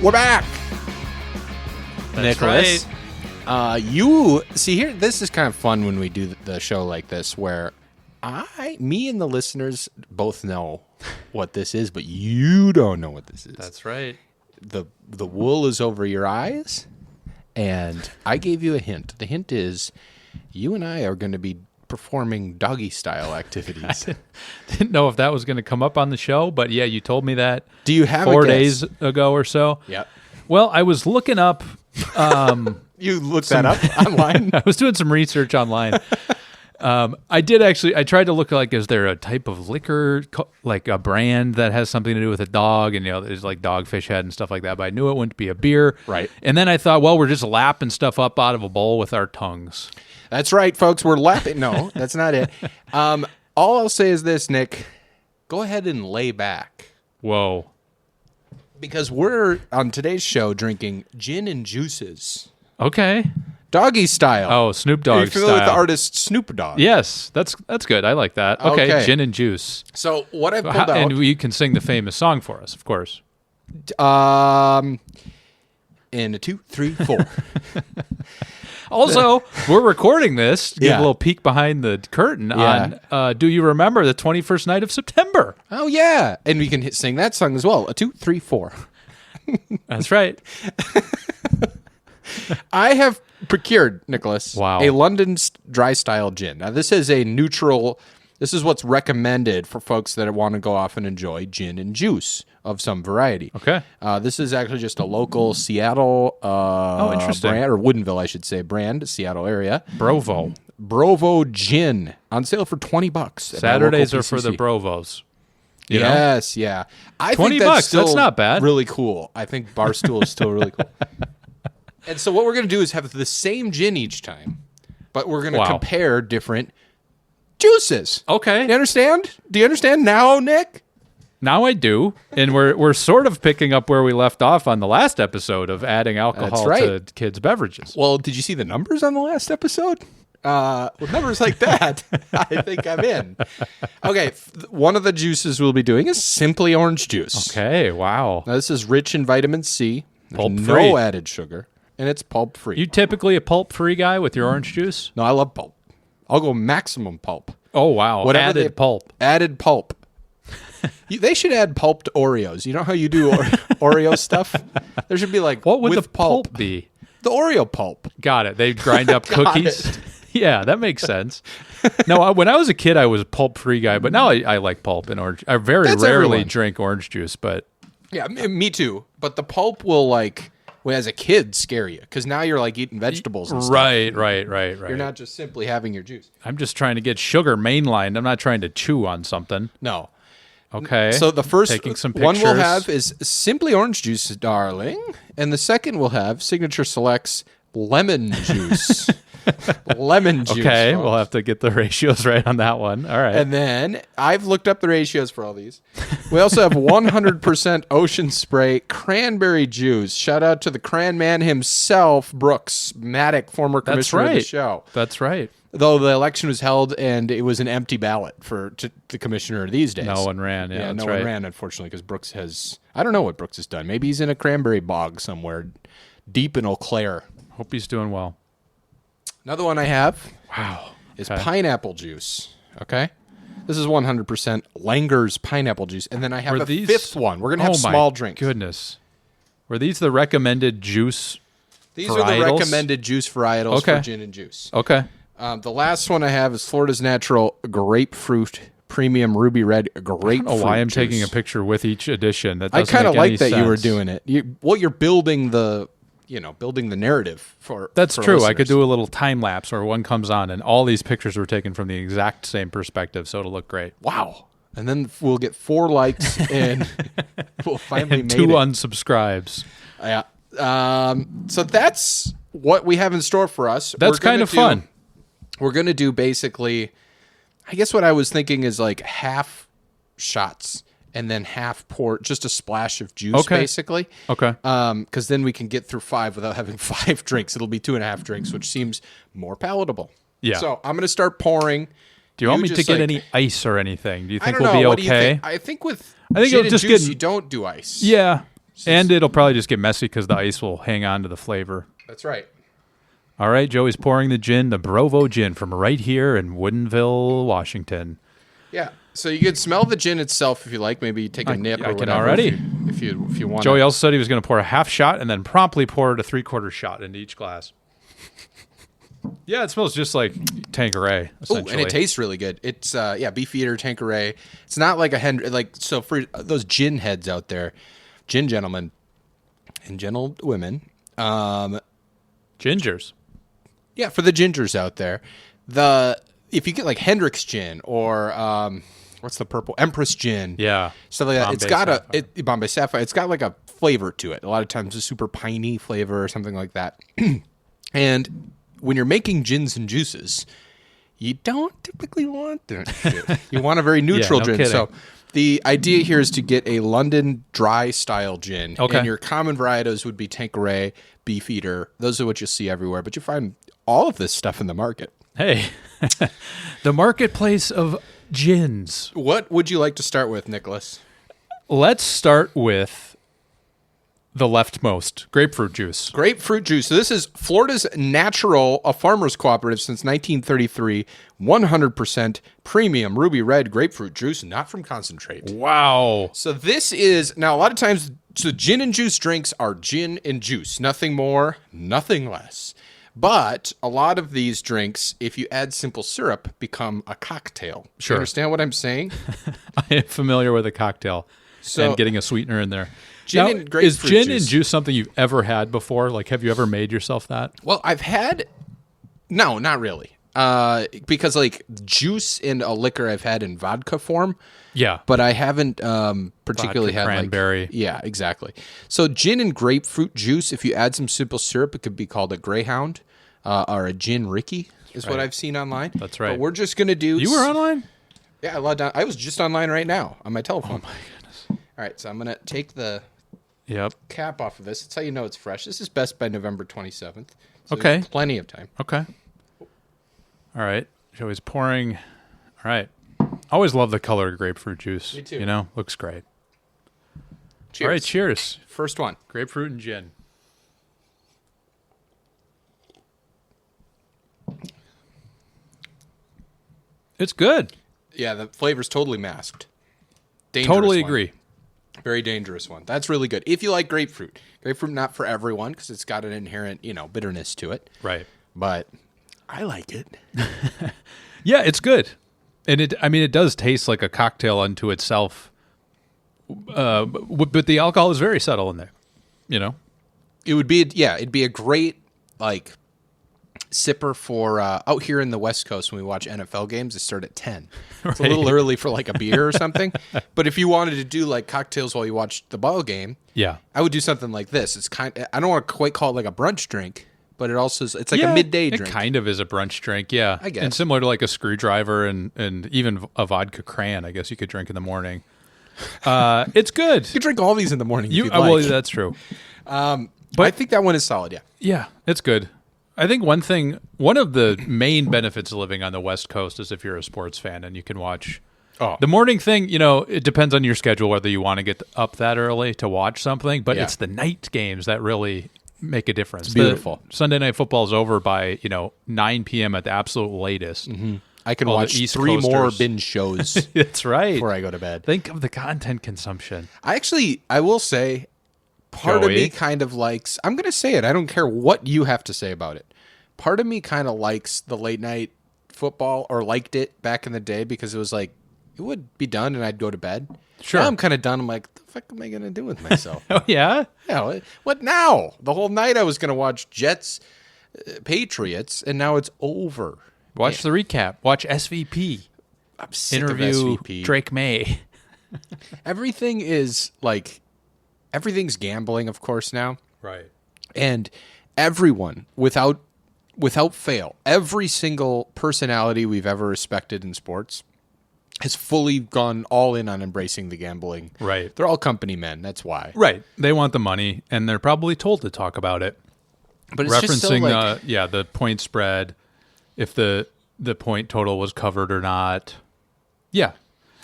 We're back. That's Nicholas. Right. You see here. This is kind of fun when we do the show like this, where me and the listeners both know what this is, but you don't know what this is. That's right. The wool is over your eyes, and I gave you a hint. The hint is you and I are going to be performing doggy style activities. Didn't know if that was going to come up on the show, but yeah, you told me that. Do you have 4 days ago or so? Yep. Well, I was looking up. You looked that up online? I was doing some research online. I did actually. I tried to look like, is there a type of liquor, like a brand that has something to do with a dog, and there's like Dogfish Head and stuff like that. But I knew it wouldn't be a beer, right? And then I thought, well, we're just lapping stuff up out of a bowl with our tongues. That's right, folks. We're lapping. No, that's not it. All I'll say is this, Nick. Go ahead and lay back. Whoa. Because we're, on today's show, drinking gin and juices. Okay. Doggy style. Oh, Snoop Dogg style. Are you familiar with the artist Snoop Dogg? Yes, that's good. I like that. Okay, gin and juice. So what I pulled out... And you can sing the famous song for us, of course. In a 2, 3, 4. Also, we're recording this to give a little peek behind the curtain on Do You Remember the 21st Night of September? Oh, yeah. And we can sing that song as well. A 2, 3, 4. That's right. I have procured, Nicholas, wow, a London dry style gin. Now, this is a neutral... This is what's recommended for folks that want to go off and enjoy gin and juice of some variety. Okay. This is actually just a local Seattle interesting. brand, or Woodinville, I should say, brand, Seattle area. Brovo Gin on sale for $20. Saturdays are for the Brovos. Yes, yeah. I $20, think that's not bad. Really cool. I think Barstool is still really cool. And so what we're going to do is have the same gin each time, but we're going to compare different juices. Okay. You understand? Do you understand now, Nick? Now I do. And we're sort of picking up where we left off on the last episode of adding alcohol to kids' beverages. Well, did you see the numbers on the last episode? With numbers like that, I think I'm in. Okay, one of the juices we'll be doing is simply orange juice. Okay, wow. Now, this is rich in vitamin C. There's Pulp-free. no added sugar, and it's pulp-free. You typically a pulp-free guy with your orange juice? No, I love pulp. I'll go maximum pulp. Oh, wow. Added pulp. Added pulp. They should add pulp to Oreos. You know how you do Oreo stuff? There should be like, what would with the pulp be? The Oreo pulp. Got it. They grind up cookies. Yeah, that makes sense. No, when I was a kid, I was a pulp-free guy, but now I like pulp and orange. I very rarely drink orange juice, but... Yeah, me too. But the pulp will as a kid, scare you, because now you're like eating vegetables and stuff. Right. You're not just simply having your juice. I'm just trying to get sugar mainlined. I'm not trying to chew on something. No. Okay. So the first one we'll have is Simply Orange Juice, darling. And the second we'll have Signature Selects Lemon Juice. Lemon juice. Okay, we'll have to get the ratios right on that one. All right. And then I've looked up the ratios for all these. We also have 100% Ocean Spray cranberry juice. Shout out to the Cran Man himself, Brooks Maddock, former commissioner of the show. That's right. Though the election was held and it was an empty ballot for the commissioner these days. No one ran. Yeah, no one ran, unfortunately, because Brooks has... I don't know what Brooks has done. Maybe he's in a cranberry bog somewhere deep in Eau Claire. Hope he's doing well. Another one I have is Okay. pineapple juice. Okay? This is 100% Langer's pineapple juice. And then I have fifth one. We're going to have small drinks. Goodness. Were these the recommended juice These varietals? are the recommended juice varietals for gin and juice. Okay. The last one I have is Florida's Natural Grapefruit Premium Ruby Red Grapefruit I don't know why I'm juice. taking a picture with each edition. That I doesn't kind of make any like that you were sense. doing it. You're building the... building the narrative for That's for true. listeners. I could do a little time lapse where one comes on and all these pictures were taken from the exact same perspective, so it'll look great. Wow. And then we'll get 4 likes and we'll finally And made 2 it. unsubscribes. Yeah. So that's what we have in store for us. That's kind of fun. We're going to do basically, I guess what I was thinking is like half shots and then half pour, just a splash of juice, basically. Okay. Because then we can get through 5 without having 5 drinks. It'll be 2.5 drinks, which seems more palatable. Yeah. So I'm going to start pouring. Do you want me to get any ice or anything? Do you think I don't we'll know. be What do you okay? think? I think with I think gin it'll and just juice, get- you don't do ice. Yeah. And it'll probably just get messy because the ice will hang on to the flavor. That's right. All right, Joey's pouring the gin, the Brovo gin from right here in Woodinville, Washington. Yeah. So you could smell the gin itself if you like. Maybe take a nip or I can whatever. already. If you want. Joey also said he was going to pour a half shot and then promptly poured a 3/4 shot into each glass. Yeah, it smells just like Tanqueray, essentially. And it tastes really good. It's Beefeater, Tanqueray. It's not like so for those gin heads out there, gin gentlemen and gentlewomen, Gingers. Yeah, for the gingers out there, if you get like Hendrick's gin or what's the purple Empress gin, stuff like that, Bombay Sapphire. It's got like a flavor to it. A lot of times, a super piney flavor or something like that. And when you're making gins and juices, you don't typically want that shit. You want a very neutral gin. Kidding. So the idea here is to get a London dry style gin. Okay. And your common varietals would be Tanqueray, Beefeater. Those are what you'll see everywhere. But you find all of this stuff in the market. Hey, the marketplace of gins. What would you like to start with, Nicholas? Let's start with the leftmost, grapefruit juice. Grapefruit juice. So this is Florida's natural, a farmers cooperative since 1933, 100% premium ruby red grapefruit juice, not from concentrate. Wow. So this is, now a lot of times, so gin and juice drinks are gin and juice. Nothing more, nothing less. But a lot of these drinks, if you add simple syrup, become a cocktail. Sure. You understand what I'm saying? I am familiar with a cocktail and getting a sweetener in there. Gin now, and grapefruit is gin juice. and juice something you've ever had before? Like, have you ever made yourself that? Well, I've had, no, not really. Because like juice in a liquor I've had in vodka form. Yeah. But I haven't particularly vodka, had cranberry. Like, yeah, exactly. So gin and grapefruit juice, if you add some simple syrup, it could be called a Greyhound or a Gin Ricky is what I've seen online. That's right. But we're just going to do... You were online? Yeah, I was just online right now on my telephone. Oh, my goodness. All right, so I'm going to take the cap off of this. That's how you know it's fresh. This is best by November 27th. So okay. There's plenty of time. Okay. All right. Joey's pouring. All right. I always love the color of grapefruit juice. Me too. You know, looks great. Cheers. All right, cheers. First one. Grapefruit and gin. It's good. Yeah, the flavor's totally masked. Totally agree. Very dangerous one. That's really good. If you like grapefruit. Grapefruit not for everyone because it's got an inherent, bitterness to it. Right. But I like it. Yeah, it's good. And it does taste like a cocktail unto itself. But the alcohol is very subtle in there, It'd be a great sipper for out here in the West Coast when we watch NFL games. They start at 10. It's a little early for like a beer or something. But if you wanted to do like cocktails while you watch the ball game, I would do something like this. It's I don't want to quite call it like a brunch drink, but it's like a midday drink. It kind of is a brunch drink, yeah. I guess. And similar to like a screwdriver and even a vodka cran, I guess you could drink in the morning. It's good. You could drink all these in the morning if you'd like. Well, that's true. But I think that one is solid, yeah. Yeah, it's good. I think one of the main benefits of living on the West Coast is if you're a sports fan and you can watch the morning thing, it depends on your schedule whether you want to get up that early to watch something, but it's the night games that really make a difference. It's beautiful. Sunday Night Football is over by, 9 p.m. at the absolute latest. Mm-hmm. I can watch three more binge shows That's right. before I go to bed. Think of the content consumption. I will say, part of me kind of likes, I'm going to say it, I don't care what you have to say about it. Part of me kind of likes the late night football, or liked it back in the day, because it was like, it would be done and I'd go to bed. Sure. Now I'm kind of done. I'm like, what the fuck am I going to do with myself? Oh, yeah? Yeah, what now? The whole night I was going to watch Jets, Patriots, and now it's over. Watch the recap. Watch SVP. I'm sick Interview of SVP. Drake May. Everything is everything's gambling, of course, now. Right. And everyone, without fail, every single personality we've ever respected in sports has fully gone all in on embracing the gambling. Right. They're all company men. That's why. Right. They want the money, and they're probably told to talk about it. But it's referencing just so the point spread, if the point total was covered or not. Yeah.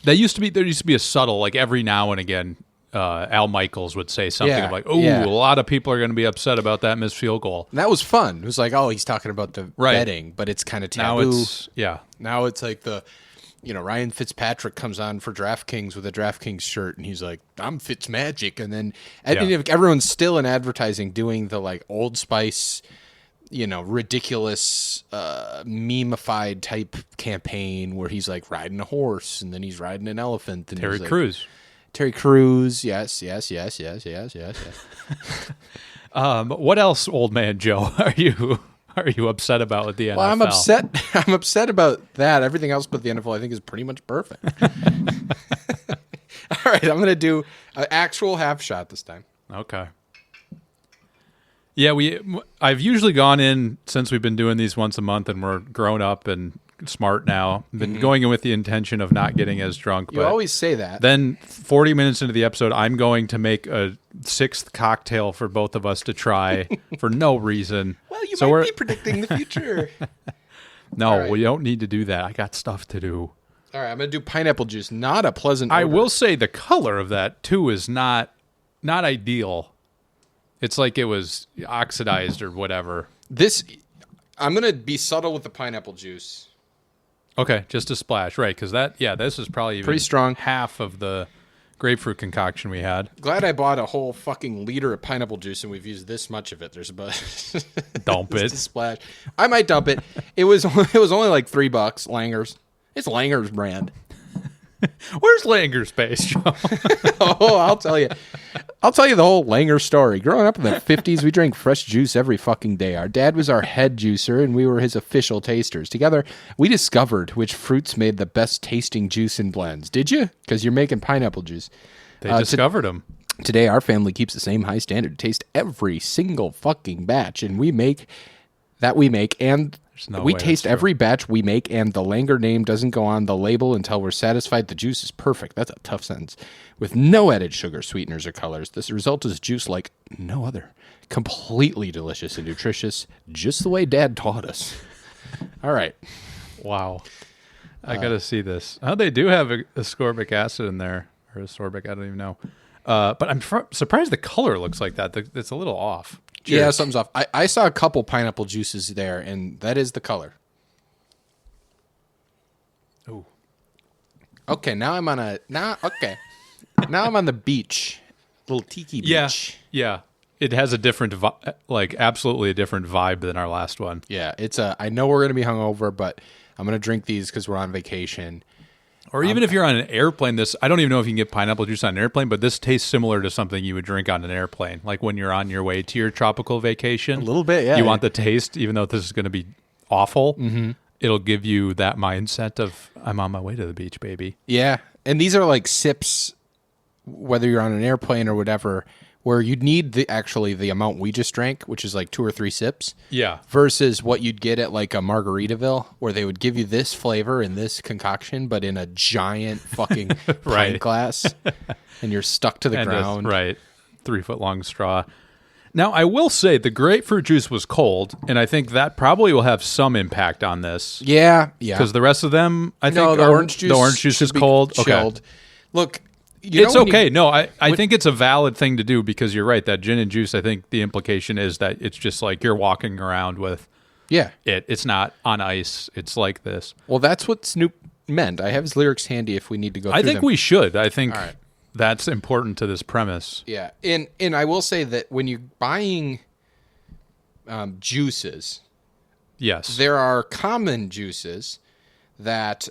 There used to be a subtle, every now and again, Al Michaels would say something Yeah, like, "Oh, yeah. a lot of people are going to be upset about that missed field goal." And that was fun. It was like, oh, he's talking about the betting, but it's kind of taboo. Now it's like Ryan Fitzpatrick comes on for DraftKings with a DraftKings shirt, and he's like, I'm Fitzmagic. And then everyone's still in advertising doing the like Old Spice, ridiculous, meme-ified type campaign where he's like riding a horse, and then he's riding an elephant. And Terry Crews, yes. What else, old man Joe, are you upset about with the NFL? Well, I'm upset. I'm upset about that. Everything else but the NFL, I think, is pretty much perfect. All right, I'm going to do an actual half shot this time. Okay. Yeah, I've usually gone in since we've been doing these once a month, and we're grown up and smart now. Been going in with the intention of not getting as drunk. You always say that. Then 40 minutes into the episode, I'm going to make a 6th cocktail for both of us to try for no reason. Well, you might be predicting the future. No, we don't need to do that. I got stuff to do. All right, I'm going to do pineapple juice. Not a pleasant I odor. will say the color of that, too, is not ideal. It's like it was oxidized or whatever. I'm going to be subtle with the pineapple juice. Okay, just a splash, right? Because this is probably even pretty strong. Half of the grapefruit concoction we had. Glad I bought a whole fucking liter of pineapple juice and we've used this much of it. There's about dump it. A splash. I might dump it. It was only like $3. Langer's. It's Langer's brand. Where's Langer's base, Joe? Oh, I'll tell you the whole Langer story. Growing up in the 50s, we drank fresh juice every fucking day. Our dad was our head juicer, and we were his official tasters. Together, we discovered which fruits made the best tasting juice in blends. Did you? Because you're making pineapple juice. They discovered them. Today, our family keeps the same high standard to taste every single fucking batch, and we taste every batch we make, and the Langer name doesn't go on the label until we're satisfied the juice is perfect. That's a tough sentence. With no added sugar, sweeteners, or colors, this result is juice like no other. Completely delicious and nutritious, just the way Dad taught us. All right. Wow. I got to see this. Oh, they do have ascorbic acid in there, or ascorbic, I don't even know. But I'm surprised the color looks like that. It's a little off. Cheers. Yeah, something's off. I saw a couple pineapple juices there, and that is the color. Ooh. Okay, now I'm on the beach, little tiki beach. Yeah. It has a different, absolutely a different vibe than our last one. Yeah, I know we're gonna be hungover, but I'm gonna drink these because we're on vacation. Or even if you're on an airplane, I don't even know if you can get pineapple juice on an airplane, but this tastes similar to something you would drink on an airplane. Like when you're on your way to your tropical vacation. A little bit, yeah. You want the taste, even though this is going to be awful. Mm-hmm. It'll give you that mindset of, I'm on my way to the beach, baby. Yeah, and these are like sips, whether you're on an airplane or whatever, where you'd need the amount we just drank, which is like 2 or 3 sips. Yeah. Versus what you'd get at like a Margaritaville, where they would give you this flavor and this concoction, but in a giant fucking pint glass, and you're stuck to the ground. Right. 3-foot-long straw. Now, I will say the grapefruit juice was cold, and I think that probably will have some impact on this. Yeah. Because the rest of them, I think, the orange juice is cold. Chilled. Okay. Look, it's okay. I think it's a valid thing to do because you're right. That gin and juice, I think the implication is that it's just like you're walking around with It's not on ice. It's like this. Well, that's what Snoop meant. I have his lyrics handy if we need to go through I think them. we should. I think that's important to this premise. Yeah. And I will say that when you're buying juices, yes, there are common juices that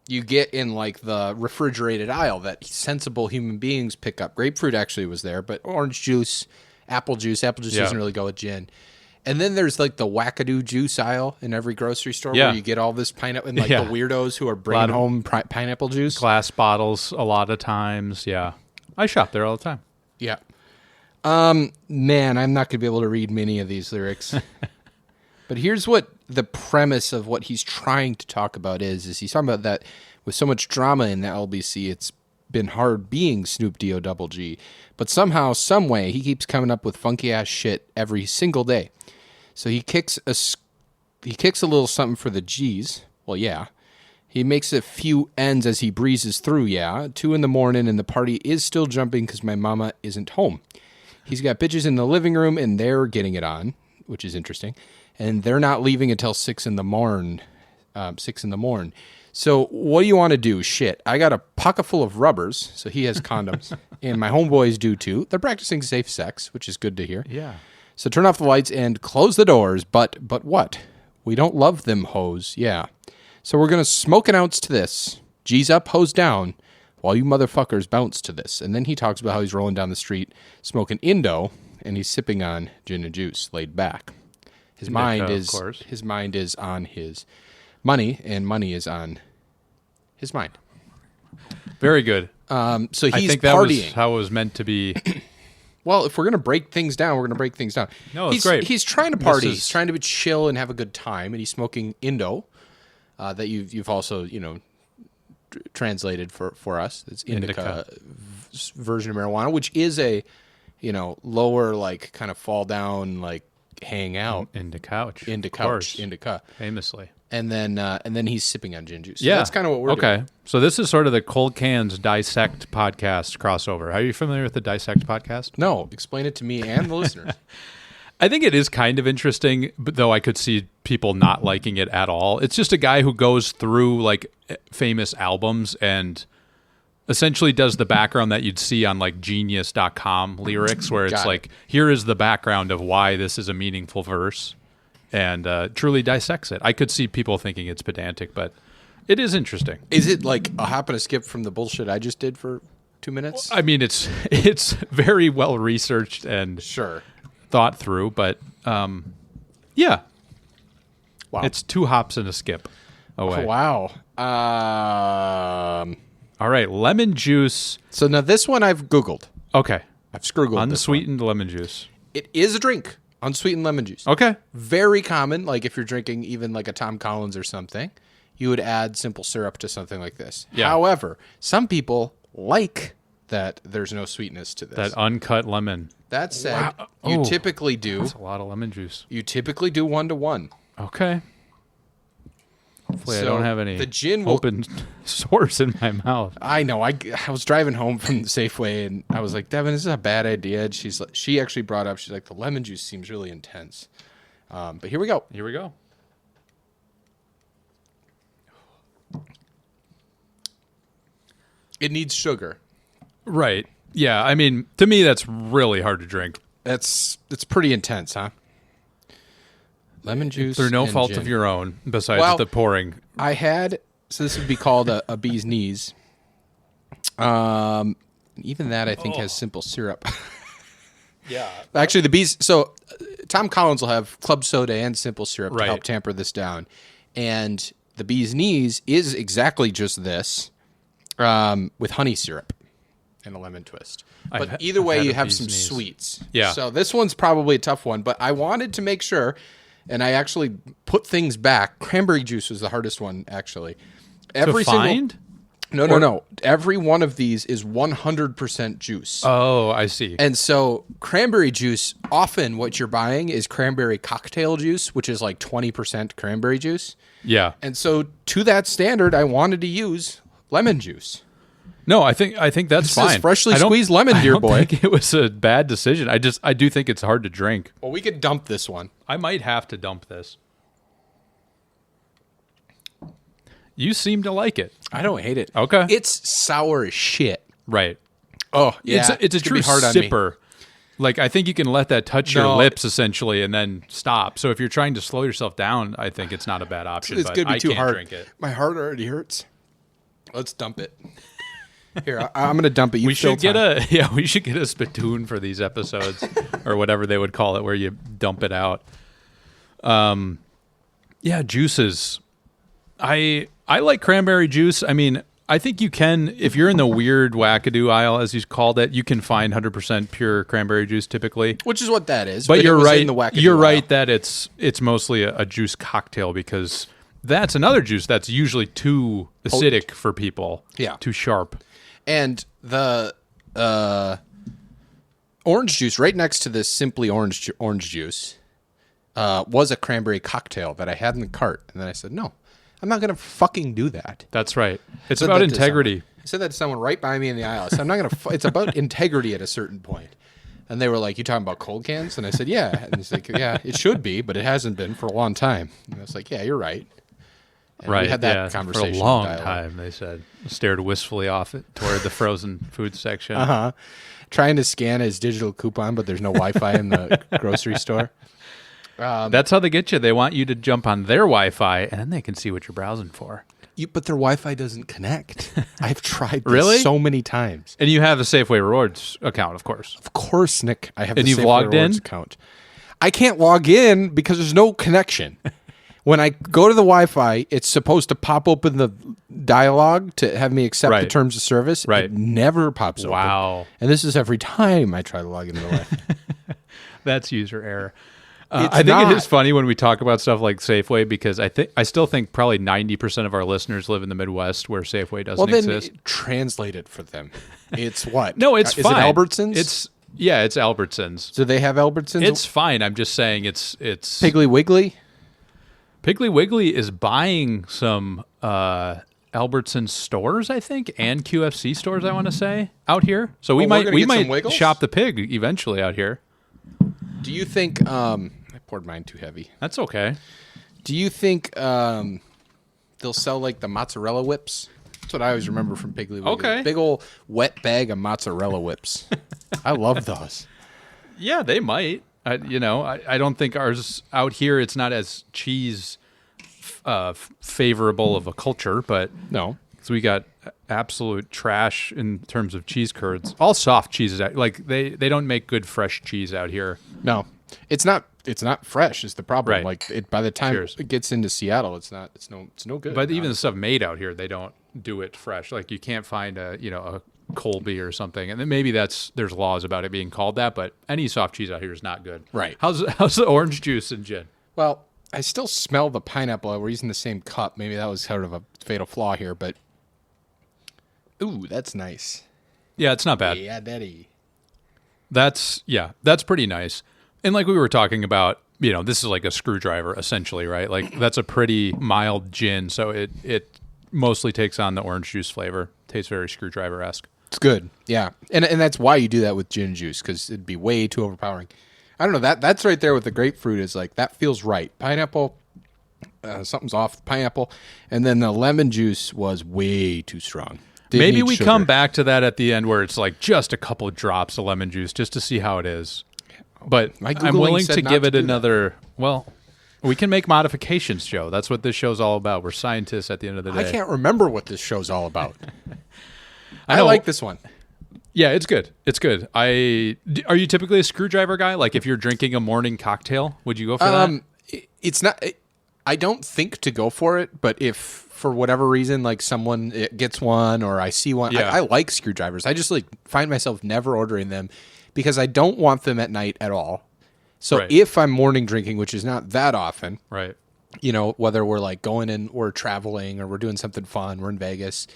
you get in like the refrigerated aisle that sensible human beings pick up. Grapefruit actually was there, but orange juice, apple juice doesn't really go with gin. And then there's like the wackadoo juice aisle in every grocery store where you get all this pineapple and like the weirdos who are bringing home pineapple juice. Glass bottles a lot of times. Yeah. I shop there all the time. Yeah. Man, I'm not going to be able to read many of these lyrics. But here's what the premise of what he's trying to talk about is he's talking about that with so much drama in the LBC, it's been hard being Snoop D-O-double-G. But somehow, some way, he keeps coming up with funky-ass shit every single day. So he kicks a little something for the G's. Well, yeah. He makes a few ends as he breezes through, yeah. 2 a.m, and the party is still jumping because my mama isn't home. He's got bitches in the living room, and they're getting it on, which is interesting. And they're not leaving until 6 a.m. So what do you want to do? Shit, I got a pocket full of rubbers, so he has condoms, and my homeboys do too. They're practicing safe sex, which is good to hear. Yeah. So turn off the lights and close the doors, but what? We don't love them hoes, yeah. So we're going to smoke an ounce to this, G's up, hose down, while you motherfuckers bounce to this. And then he talks about how he's rolling down the street smoking Indo, and he's sipping on gin and juice, laid back. His mind is on his money, and money is on his mind. Very good. So he's I think that partying. was how it was meant to be. Well, if we're going to break things down, we're going to break things down. No, it's great. He's trying to party. He's trying to be chill and have a good time, and he's smoking Indo, that you've also, translated for us. It's indica version of marijuana, which is a, lower, like, kind of fall down, like, hang out. Indica. Famously. And then he's sipping on gin juice. So yeah. that's kind of what we're doing. Okay. So this is sort of the Cold Cans Dissect podcast crossover. Are you familiar with the Dissect podcast? No, explain it to me and the listeners. I think it is kind of interesting, but though I could see people not liking it at all. It's just a guy who goes through like famous albums and essentially does the background that you'd see on like genius.com lyrics, where it's like, here is the background of why this is a meaningful verse, and truly dissects it. I could see people thinking it's pedantic, but it is interesting. Is it like a hop and a skip from the bullshit I just did for 2 minutes? I mean, it's very well researched and sure thought through, but yeah. Wow. It's 2 hops and a skip away. Oh, wow. All right, lemon juice. So now this one I've Googled. Okay. I've Googled unsweetened lemon juice. It is a drink. Unsweetened lemon juice. Okay. Very common. Like if you're drinking even like a Tom Collins or something, you would add simple syrup to something like this. Yeah. However, some people like that there's no sweetness to this. That uncut lemon. That said, you typically do. That's a lot of lemon juice. You typically do 1-to-1. Okay. Hopefully I don't have any the gin open sores in my mouth. I know. I was driving home from the Safeway, and I was like, Devin, this is a bad idea. And she actually brought up, she's like, the lemon juice seems really intense. But here we go. Here we go. It needs sugar. Right. Yeah. I mean, to me, that's really hard to drink. It's pretty intense, huh? Lemon juice. Through no and fault gin. of your own, besides the pouring. So this would be called a bee's knees. Even that I think has simple syrup. Yeah. Actually, the bees. So Tom Collins will have club soda and simple syrup to help tamper this down, and the bee's knees is exactly just this, with honey syrup and a lemon twist. But either way, you have some sweets. Yeah. So this one's probably a tough one, but I wanted to make sure, and I actually put things back. Cranberry juice was the hardest one, actually. To find? No. Every one of these is 100% juice. Oh, I see. And so cranberry juice, often what you're buying is cranberry cocktail juice, which is like 20% cranberry juice. Yeah. And so to that standard, I wanted to use lemon juice. No, I think that's fine. This is freshly squeezed lemon, dear boy. I don't think it was a bad decision. I do think it's hard to drink. Well, we could dump this one. I might have to dump this. You seem to like it. I don't hate it. Okay. It's sour as shit. Right. Oh, yeah. It's a true sipper. Like, I think you can let that touch your lips, essentially, and then stop. So if you're trying to slow yourself down, I think it's not a bad option. It's going to be too hard. Drink it. My heart already hurts. Let's dump it. Here, I'm going to dump it. We should get a spittoon for these episodes, or whatever they would call it, where you dump it out. Yeah, juices. I like cranberry juice. I mean, I think you can, if you're in the weird wackadoo aisle, as you called it, you can find 100% pure cranberry juice typically. Which is what that is. But you're right. In the wackadoo you're aisle. right that it's mostly a juice cocktail, because that's another juice that's usually too acidic for people. Yeah. Too sharp. And the orange juice right next to this Simply orange juice was a cranberry cocktail that I had in the cart. And then I said, no, I'm not going to fucking do that. That's right. It's about integrity. I said that to someone right by me in the aisle. I said, I'm not going to, it's about integrity at a certain point. And they were like, you talking about cold cans? And I said, yeah. And he's like, yeah, it should be, but it hasn't been for a long time. And I was like, yeah, you're right. And we had that conversation. For a long time, they said. Stared wistfully off it toward the frozen food section. Trying to scan his digital coupon, but there's no Wi-Fi in the grocery store. That's how they get you. They want you to jump on their Wi-Fi, and then they can see what you're browsing for. But their Wi-Fi doesn't connect. I've tried this so many times. And you have a Safeway Rewards account, of course. Of course, Nick. I have and the you've Safeway logged Rewards in? account. I can't log in because there's no connection. When I go to the Wi-Fi, it's supposed to pop open the dialogue to have me accept the terms of service. Right. It never pops open. Wow. And this is every time I try to log into the Wi-Fi. That's user error. I think it is funny when we talk about stuff like Safeway because I still think probably 90% of our listeners live in the Midwest where Safeway doesn't exist. Then translate it for them. It's what? No, it's fine. Is it Albertsons? It's Albertsons. Do they have Albertsons? It's fine. I'm just saying it's Piggly Wiggly. Piggly Wiggly is buying some Albertsons stores, I think, and QFC stores. I want to say out here. So we might shop the pig eventually out here. Do you think? I poured mine too heavy. That's okay. Do you think they'll sell like the mozzarella whips? That's what I always remember from Piggly Wiggly. Okay. Big old wet bag of mozzarella whips. I love those. Yeah, they might. I don't think ours out here. It's not as cheese favorable of a culture, but no. So we got absolute trash in terms of cheese curds. All soft cheeses, like they don't make good fresh cheese out here. No, it's not fresh. Is the problem? Right. Like by the time it gets into Seattle, it's no good. But even the stuff made out here, they don't do it fresh. Like you can't find a Colby or something, and then maybe there's laws about it being called that. But any soft cheese out here is not good. Right. How's the orange juice and gin? Well, I still smell the pineapple. We're using the same cup. Maybe that was sort of a fatal flaw here, but ooh, that's nice. Yeah, it's not bad. Yeah, daddy. That's pretty nice. And like we were talking about, this is like a screwdriver essentially, right? Like that's a pretty mild gin, so it mostly takes on the orange juice flavor. Tastes very screwdriver-esque. It's good, yeah, and that's why you do that with gin juice because it'd be way too overpowering. I don't know that's right there with the grapefruit is like that feels right. Pineapple, something's off with pineapple, and then the lemon juice was way too strong. Maybe we come back to that at the end where it's like just a couple of drops of lemon juice just to see how it is. But I'm willing to give it another. Well, we can make modifications, Joe. That's what this show's all about. We're scientists at the end of the day. I can't remember what this show's all about. I like this one. Yeah, it's good. It's good. Are you typically a screwdriver guy? Like if you're drinking a morning cocktail, would you go for that? It's not. I don't think to go for it, but if for whatever reason, like someone gets one or I see one, I like screwdrivers. I just like find myself never ordering them because I don't want them at night at all. So if I'm morning drinking, which is not that often, right? Whether we're like going in, we're traveling or we're doing something fun, we're in Vegas,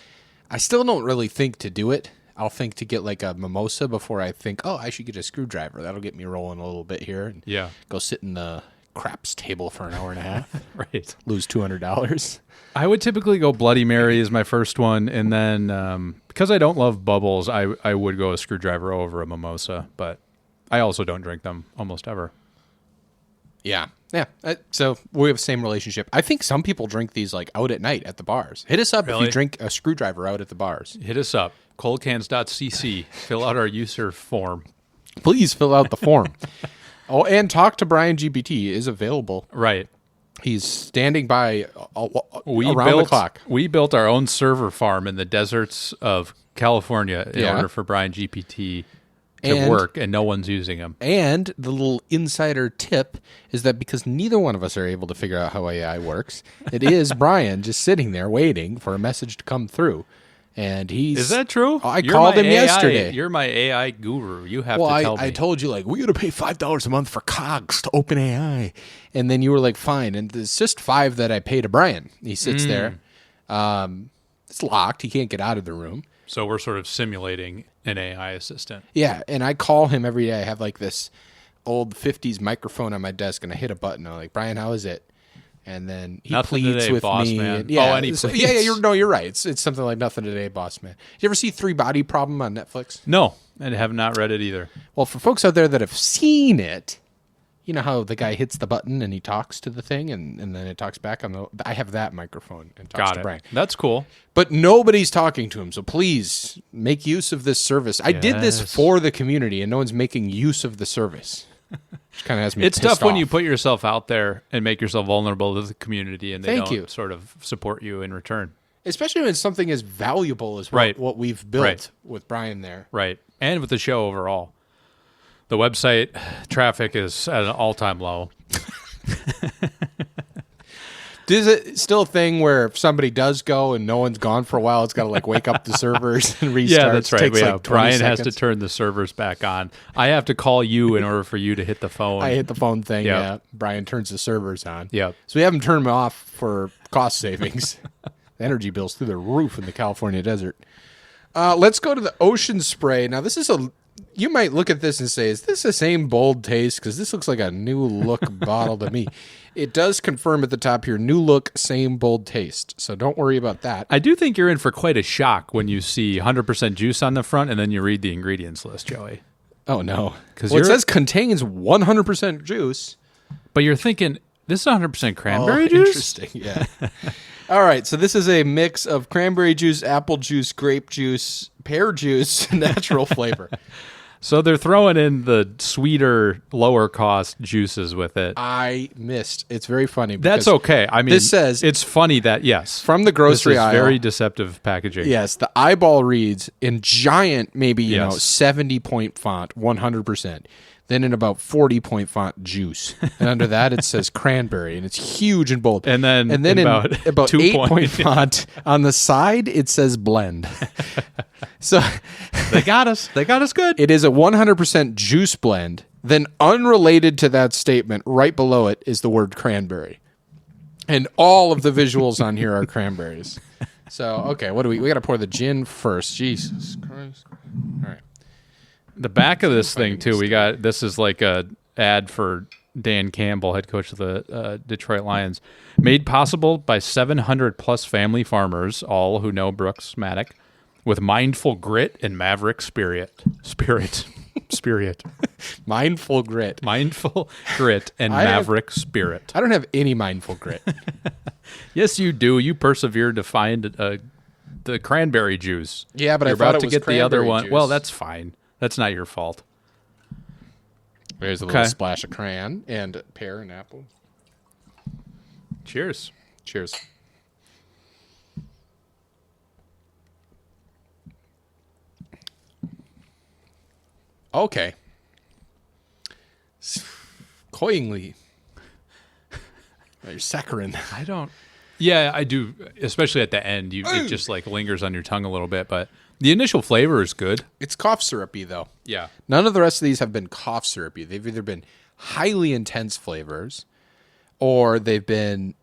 I still don't really think to do it. I'll think to get like a mimosa before I think, oh, I should get a screwdriver. That'll get me rolling a little bit here. And go sit in the craps table for an hour and a half. Right. Lose $200. I would typically go Bloody Mary as my first one. And then because I don't love bubbles, I would go a screwdriver over a mimosa. But I also don't drink them almost ever. Yeah. Yeah. So we have the same relationship. I think some people drink these like out at night at the bars. Hit us up if you drink a screwdriver out at the bars. Hit us up. Coldcans.cc. Fill out our user form. Please fill out the form. Oh, and talk to Brian GPT. He is available. Right. He's standing by around the clock. We built our own server farm in the deserts of California in order for Brian GPT to work, and no one's using him. And the little insider tip is that because neither one of us are able to figure out how AI works, it is Brian just sitting there waiting for a message to come through. And is that true? I called him yesterday. You're my AI guru. You have to tell me. I told you, like, we got to pay $5 a month for cogs to open AI. And then you were like, fine. And it's just $5 that I pay to Brian. He sits there. It's locked. He can't get out of the room. So we're sort of simulating an AI assistant. Yeah. And I call him every day. I have like this old 50s microphone on my desk and I hit a button. I'm like, Brian, how is it? And then he Nothing pleads Today, with boss me. man. And, yeah, And he so- pleads. yeah, you're right. It's something like Nothing Today, Boss Man. Did you ever see Three Body Problem on Netflix? No, I have not read it either. Well, for folks out there that have seen it, you know how the guy hits the button and he talks to the thing and then it talks back on the. I have that microphone and talks Got to it. Brian. That's cool. But nobody's talking to him, so please make use of this service. I did this Yes. for the community, and no one's making use of the service. Which kind of has me. It's pissed tough when off. you put yourself out there and make yourself vulnerable to the community, and they Thank don't you. sort of support you in return. Especially when it's something as valuable as Right. what we've built Right. with Brian there. Right. And with the show overall. The website traffic is at an all-time low. Is it still a thing where if somebody does go and no one's gone for a while, it's got to like wake up the servers and restart? Yeah, that's right. Takes Yeah, like 20 Brian has to seconds. turn the servers back on. I have to call you in order for you to hit the phone. I hit the phone thing. Yep. Yeah. Brian turns the servers on. Yep. So we haven't turned them off for cost savings. The energy bills through the roof in the California desert. Let's go to the ocean spray. Now, this is you might look at this and say, is this the same bold taste? Because this looks like a new look bottle to me. It does confirm at the top here, new look, same bold taste. So don't worry about that. I do think you're in for quite a shock when you see 100% juice on the front and then you read the ingredients list, Joey. Oh, no. 'Cause Well, it you're- says contains 100% juice. But you're thinking, this is 100% cranberry Oh, juice? Interesting, yeah. All right, so this is a mix of cranberry juice, apple juice, grape juice, pear juice, natural flavor. So they're throwing in the sweeter, lower cost juices with it. I missed. It's very funny. That's because okay. I mean, this says it's funny that, yes. from the grocery this is aisle. very deceptive packaging. Yes, the eyeball reads in giant, maybe you know, Yes. 70-point font, 100%. Then in about 40-point font, juice, and under that it says cranberry, and it's huge and bold. And then in in about about 2 8-point point- font on the side it says blend. So They got us. They got us good. it is a 100% juice blend. Then unrelated to that statement, right below it is the word cranberry, and all of the visuals on here are cranberries. So okay, what do we got to pour the gin first? Jesus Christ! All right. The back of this thing, too, this is like a ad for Dan Campbell, head coach of the Detroit Lions. Made possible by 700 plus family farmers, all who know Brooks Maddock, with mindful grit and maverick spirit. Mindful grit. Mindful grit and I have- maverick spirit. I don't have any mindful grit. Yes, you do. You persevered to find the cranberry juice. Yeah, but You're I thought about it to was get the other cranberry one. juice. Well, that's fine. That's not your fault. There's a little Okay. splash of cran and pear and apple. Cheers. Cheers. Okay. Cloyingly. You're saccharine. I don't. Yeah, I do. Especially at the end, it just like lingers on your tongue a little bit. But the initial flavor is good. It's cough syrupy, though. Yeah. None of the rest of these have been cough syrupy. They've either been highly intense flavors or they've been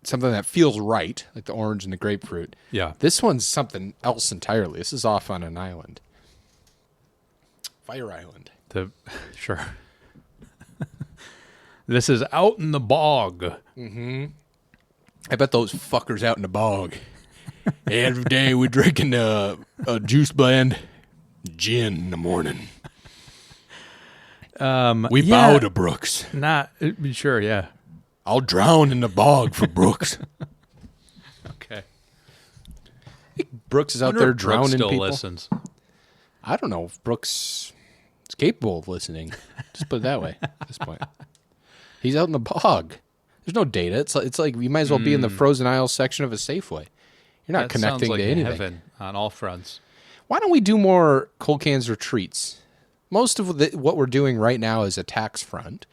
something that feels right, like the orange and the grapefruit. Yeah. This one's something else entirely. This is off on an island. Fire Island. Sure. This is out in the bog. I bet those fuckers out in the bog. Every day we're drinking a juice blend, gin in the morning. We bow to Brooks. Not sure. Yeah. I'll drown in the bog for Brooks. Okay. Brooks is out Wonder there if Brooks drowning still people. listens. I don't know if Brooks is capable of listening. Just put it that way at this point. He's out in the bog. There's no data. It's like you might as well be in the frozen aisle section of a Safeway. You're not That connecting sounds like to anything. heaven on all fronts. Why don't we do more cold cans retreats? Most of what we're doing right now is a tax front.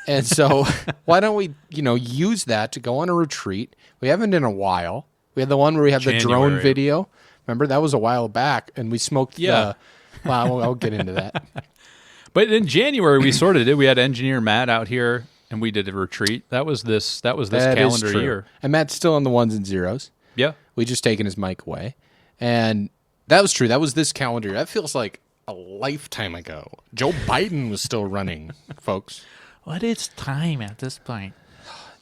And so why don't we, use that to go on a retreat? We haven't in a while. We had the one where we had the drone January. video. Remember, that was a while back, and we smoked Yeah. well, I'll get into that. But in January we sort of did. We had engineer Matt out here and we did a retreat. That was this That is calendar true. year. And Matt's still on the ones and zeros. Yeah. We just taken his mic away. And that was true. That was this calendar year. That feels like a lifetime ago. Joe Biden was still running, folks. What is time at this point?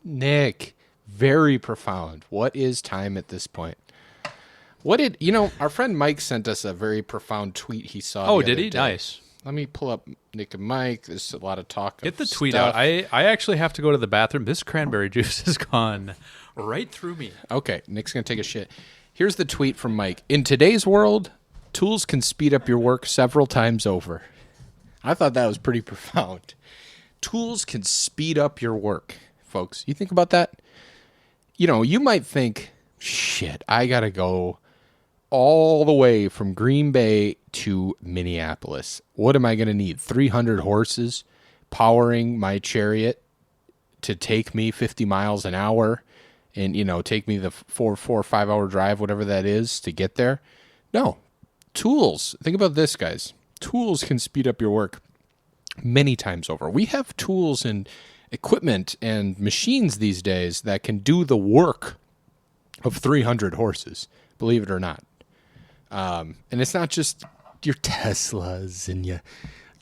Nick, very profound. What is time at this point? Our friend Mike sent us a very profound tweet he saw. Oh, did he? Day. Nice. Let me pull up Nick and Mike. There's a lot of talk. Get the tweet out. I actually have to go to the bathroom. This cranberry juice has gone right through me. Okay, Nick's going to take a shit. Here's the tweet from Mike. In today's world, tools can speed up your work several times over. I thought that was pretty profound. Tools can speed up your work, folks. You think about that? You might think, shit, I got to go all the way from Green Bay to Minneapolis. What am I going to need? 300 horses powering my chariot to take me 50 miles an hour and, take me the 4 or 5 hour drive, whatever that is, to get there? No. Tools. Think about this, guys. Tools can speed up your work many times over. We have tools and equipment and machines these days that can do the work of 300 horses, believe it or not. And it's not just your Teslas and your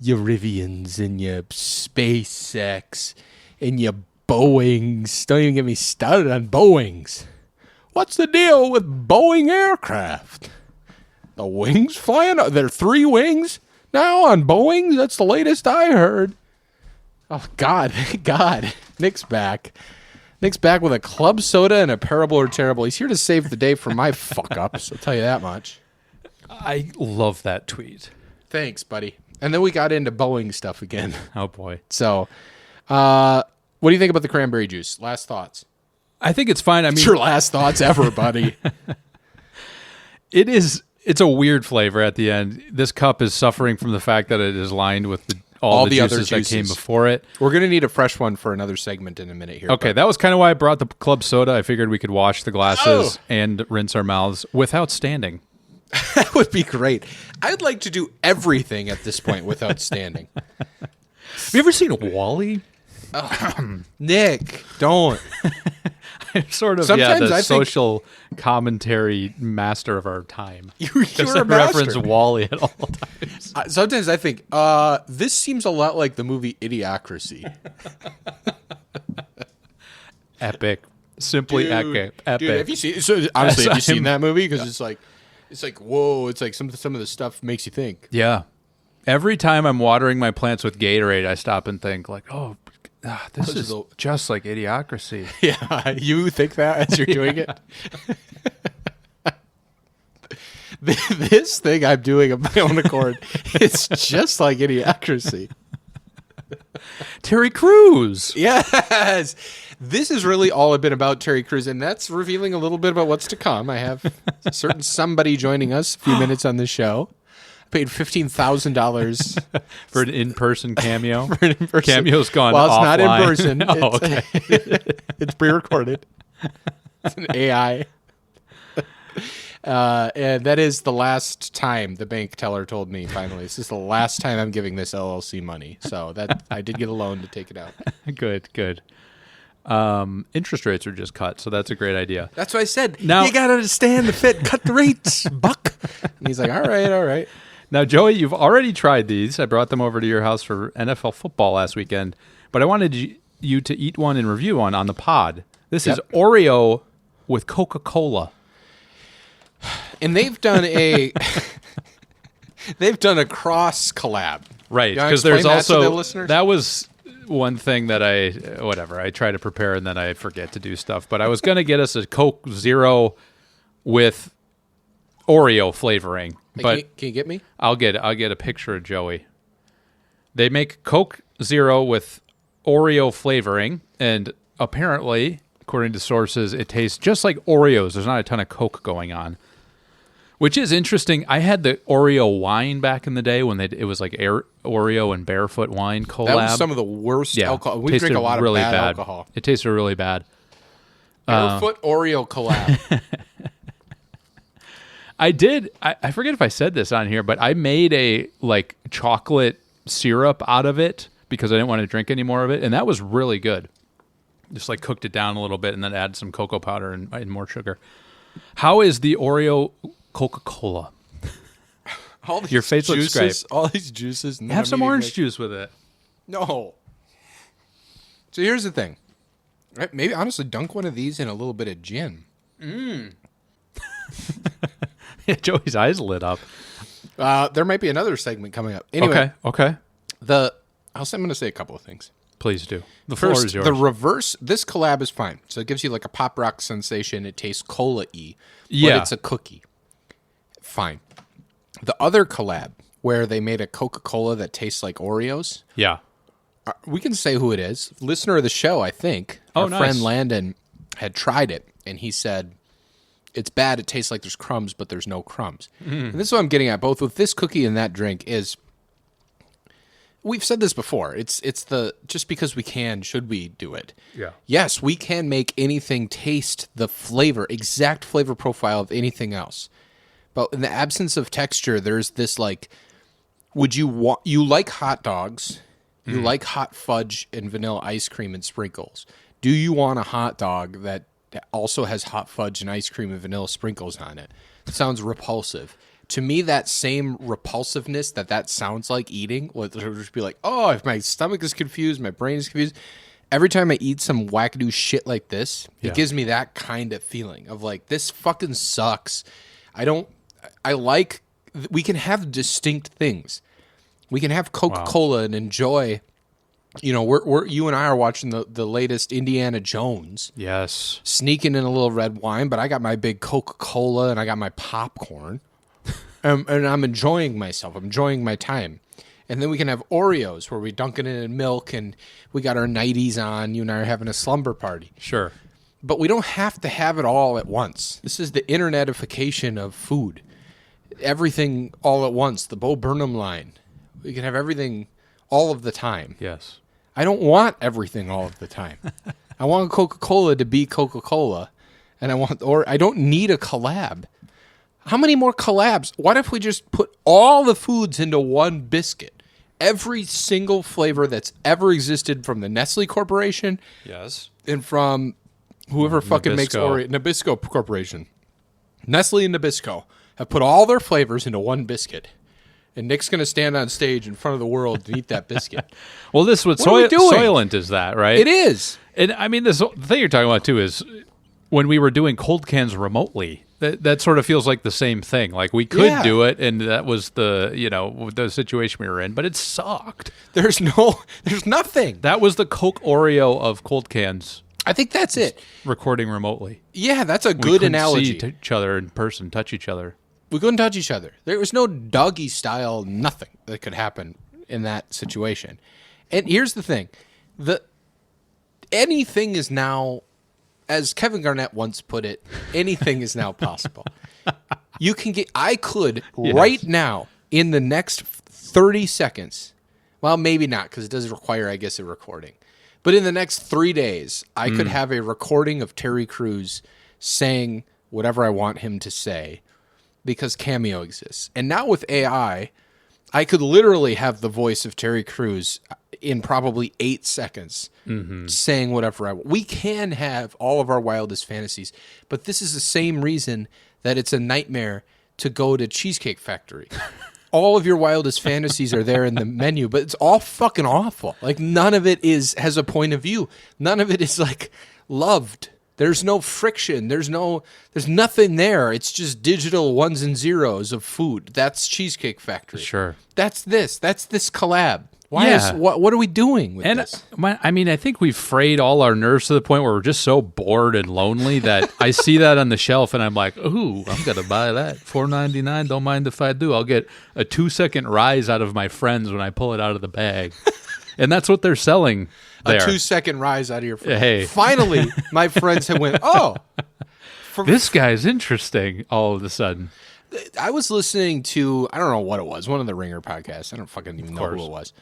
Rivians and your SpaceX and your Boeings. Don't even get me started on Boeings. What's the deal with Boeing aircraft? The wings flying? There are 3 wings now on Boeings? That's the latest I heard. Oh, God. Thank God. Nick's back. Nick's back with a club soda and a parable or terrible. He's here to save the day from my fuck-ups. I'll tell you that much. I love that tweet. Thanks, buddy. And then we got into Boeing stuff again. Oh, boy. So, what do you think about the cranberry juice? Last thoughts. I think it's fine. I mean, it's your last thoughts ever, buddy. It's a weird flavor at the end. This cup is suffering from the fact that it is lined with all the other juices that came before it. We're going to need a fresh one for another segment in a minute here. Okay, that was kind of why I brought the club soda. I figured we could wash the glasses and rinse our mouths without standing. That would be great. I'd like to do everything at this point without standing. Have you ever seen WALL-E? Nick, don't. I'm sort of Sometimes the social commentary master of our time. You're a reference WALL-E at all times. Sometimes I think, this seems a lot like the movie Idiocracy. Epic. Simply epic. Dude, have you seen that movie? Because it's like, whoa, it's like some of the stuff makes you think. Yeah. Every time I'm watering my plants with Gatorade, I stop and think like, this is just like Idiocracy. Yeah, you think that as you're doing it? This thing I'm doing of my own accord, it's just like Idiocracy. Terry Crews. Yes. This is really all a bit about Terry Crews, and that's revealing a little bit about what's to come. I have a certain somebody joining us a few minutes on this show. I paid $15,000 for an in-person cameo. For an in-person. Cameo's gone Well, it's offline. not in person. Okay. It's pre-recorded. It's an AI. And that is the last time the bank teller told me, finally, this is the last time I'm giving this LLC money. So that I did get a loan to take it out. Good. Interest rates are just cut, so that's a great idea. That's what I said. Now, you got to understand the Fed. Cut the rates, buck. And he's like, all right. Now, Joey, you've already tried these. I brought them over to your house for NFL football last weekend, but I wanted you to eat one and review one on the pod. This is Oreo with Coca-Cola. And they've done a cross collab. Right, because there's also that was one thing that I try to prepare and then I forget to do stuff. But I was going to get us a Coke Zero with Oreo flavoring. But can you get me? I'll get a picture of Joey. They make Coke Zero with Oreo flavoring, and apparently, according to sources, it tastes just like Oreos. There's not a ton of Coke going on. Which is interesting. I had the Oreo wine back in the day when it was like Oreo and Barefoot wine collab. That was some of the worst alcohol. We drink a lot of bad alcohol. It tasted really bad. Barefoot Oreo collab. I forget if I said this on here, but I made a like chocolate syrup out of it because I didn't want to drink any more of it, and that was really good. Just like cooked it down a little bit and then add some cocoa powder and more sugar. How is the Oreo Coca-Cola? Your face looks great. All these juices. Have some orange juice with it. No. So here's the thing. Right, maybe honestly dunk one of these in a little bit of gin. Yeah, Joey's eyes lit up. There might be another segment coming up. Anyway, Okay. I'm going to say a couple of things. Please do. The floor First, is yours. the reverse. This collab is fine. So it gives you like a pop rock sensation. It tastes cola-y, Yeah. but it's a cookie. Fine. The other collab where they made a Coca-Cola that tastes like Oreos. Yeah. We can say who it is. Listener of the show, I think. Our nice. friend Landon had tried it, and he said, it's bad. It tastes like there's crumbs, but there's no crumbs. And this is what I'm getting at, both with this cookie and that drink, is we've said this before. It's the just because we can, should we do it? Yeah. Yes, we can make anything taste the flavor, exact flavor profile of anything else. But in the absence of texture, there's this like, you like hot dogs, you like hot fudge and vanilla ice cream and sprinkles. Do you want a hot dog that also has hot fudge and ice cream and vanilla sprinkles on it? It sounds repulsive. To me, that same repulsiveness that sounds like eating would just be like, oh, if my stomach is confused, my brain is confused. Every time I eat some wackadoo shit like this, it gives me that kind of feeling of like, this fucking sucks. We can have distinct things. We can have Coca-Cola and enjoy, you and I are watching the latest Indiana Jones. Yes. Sneaking in a little red wine, but I got my big Coca-Cola and I got my popcorn. And I'm enjoying myself. I'm enjoying my time. And then we can have Oreos where we dunk it in milk and we got our nighties on. You and I are having a slumber party. Sure. But we don't have to have it all at once. This is the internetification of food. Everything all at once. The Bo Burnham line. We can have everything all of the time. Yes. I don't want everything all of the time. I want Coca-Cola to be Coca-Cola. And I don't need a collab. How many more collabs? What if we just put all the foods into one biscuit? Every single flavor that's ever existed from the Nestle Corporation. Yes. And from whoever fucking makes Oreo, Nabisco Corporation. Nestle and Nabisco have put all their flavors into one biscuit. And Nick's going to stand on stage in front of the world and eat that biscuit. Well, this what Soylent is that, right? It is. And I mean, the thing you're talking about, too, is when we were doing cold cans remotely, that sort of feels like the same thing. Like, we could do it, and that was the situation we were in, but it sucked. There's nothing. That was the Coke Oreo of cold cans. I think that's it. Recording remotely. Yeah, that's a good analogy. See each other in person, touch each other. We couldn't touch each other. There was no doggy style nothing that could happen in that situation. And here's the thing. Anything is now, as Kevin Garnett once put it, anything is now possible. I could right now, in the next 30 seconds, well, maybe not, because it does require, I guess, a recording. But in the next 3 days, I could have a recording of Terry Crews saying whatever I want him to say, because Cameo exists. And now with AI, I could literally have the voice of Terry Crews in probably 8 seconds saying whatever I want. We can have all of our wildest fantasies, but this is the same reason that it's a nightmare to go to Cheesecake Factory. All of your wildest fantasies are there in the menu, but it's all fucking awful. Like, none of it has a point of view. None of it is like loved. There's no friction. There's nothing there. It's just digital ones and zeros of food. That's Cheesecake Factory. Sure. That's this collab. What are we doing with this? I think we've frayed all our nerves to the point where we're just so bored and lonely that I see that on the shelf and I'm like, ooh, I'm going to buy that. $4.99, don't mind if I do. I'll get a 2-second rise out of my friends when I pull it out of the bag. And that's what they're selling there. A 2-second rise out of your friends. Hey. Finally, my friends have went, this guy's interesting all of a sudden. I was listening to, I don't know what it was, one of the Ringer podcasts. I don't fucking even know who it was.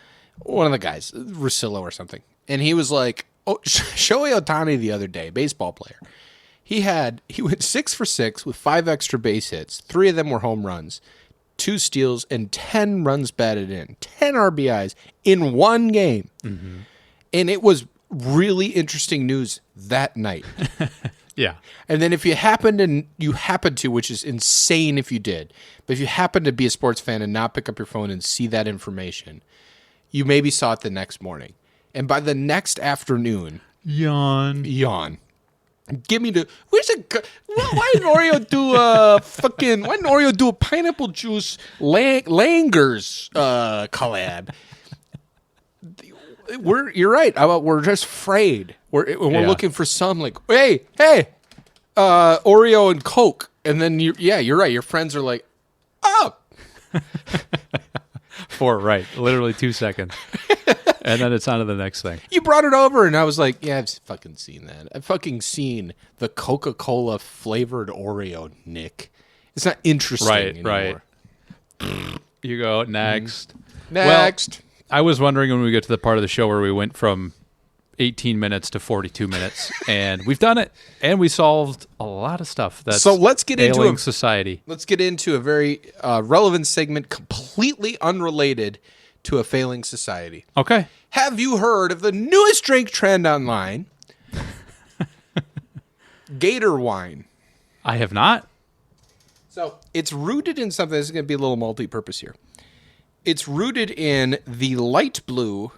One of the guys, Russillo or something. And he was like, Shohei Ohtani the other day, baseball player. He went 6 for 6 with 5 extra base hits. 3 of them were home runs, 2 steals, and 10 runs batted in. 10 RBIs in one game. Mm-hmm. And it was really interesting news that night. Yeah. And then if you happened to, which is insane if you did, but if you happen to be a sports fan and not pick up your phone and see that information, you maybe saw it the next morning. And by the next afternoon, Yawn. Give me the. Why didn't Oreo do a fucking? Why didn't Oreo do a pineapple juice Langers collab? You're right. We're just afraid. We're looking for some like, hey, Oreo and Coke, and then you're right. Your friends are like, oh. Literally 2 seconds. And then it's on to the next thing. You brought it over, and I was like, yeah, I've fucking seen that. I've fucking seen the Coca-Cola flavored Oreo, Nick. It's not interesting anymore. Right. You go, next. Next. Well, I was wondering when we get to the part of the show where we went from 18 minutes to 42 minutes, and we've done it, and we solved a lot of stuff that's so let's get into society. Let's get into a very relevant segment, completely unrelated to a failing society. Okay. Have you heard of the newest drink trend online? Gator wine. I have not. So it's rooted in something. This is going to be a little multi-purpose here. It's rooted in the light blue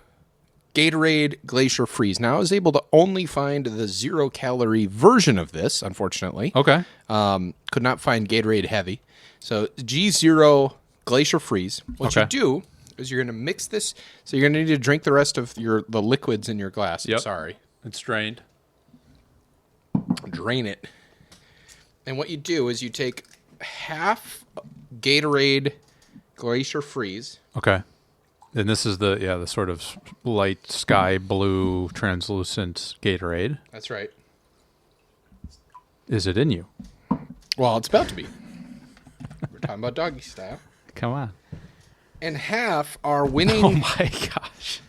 Gatorade Glacier Freeze. Now, I was able to only find the 0-calorie version of this, unfortunately. Okay. Could not find Gatorade Heavy. So G0 Glacier Freeze. What you do is you're going to mix this. So you're going to need to drink the rest of the liquids in your glass. Yep. Sorry. It's drained. Drain it. And what you do is you take half Gatorade Glacier Freeze. Okay. And this is the sort of light sky blue translucent Gatorade. That's right. Is it in you? Well, it's about to be. We're talking about doggy style. Come on. And half are winning. Oh my gosh.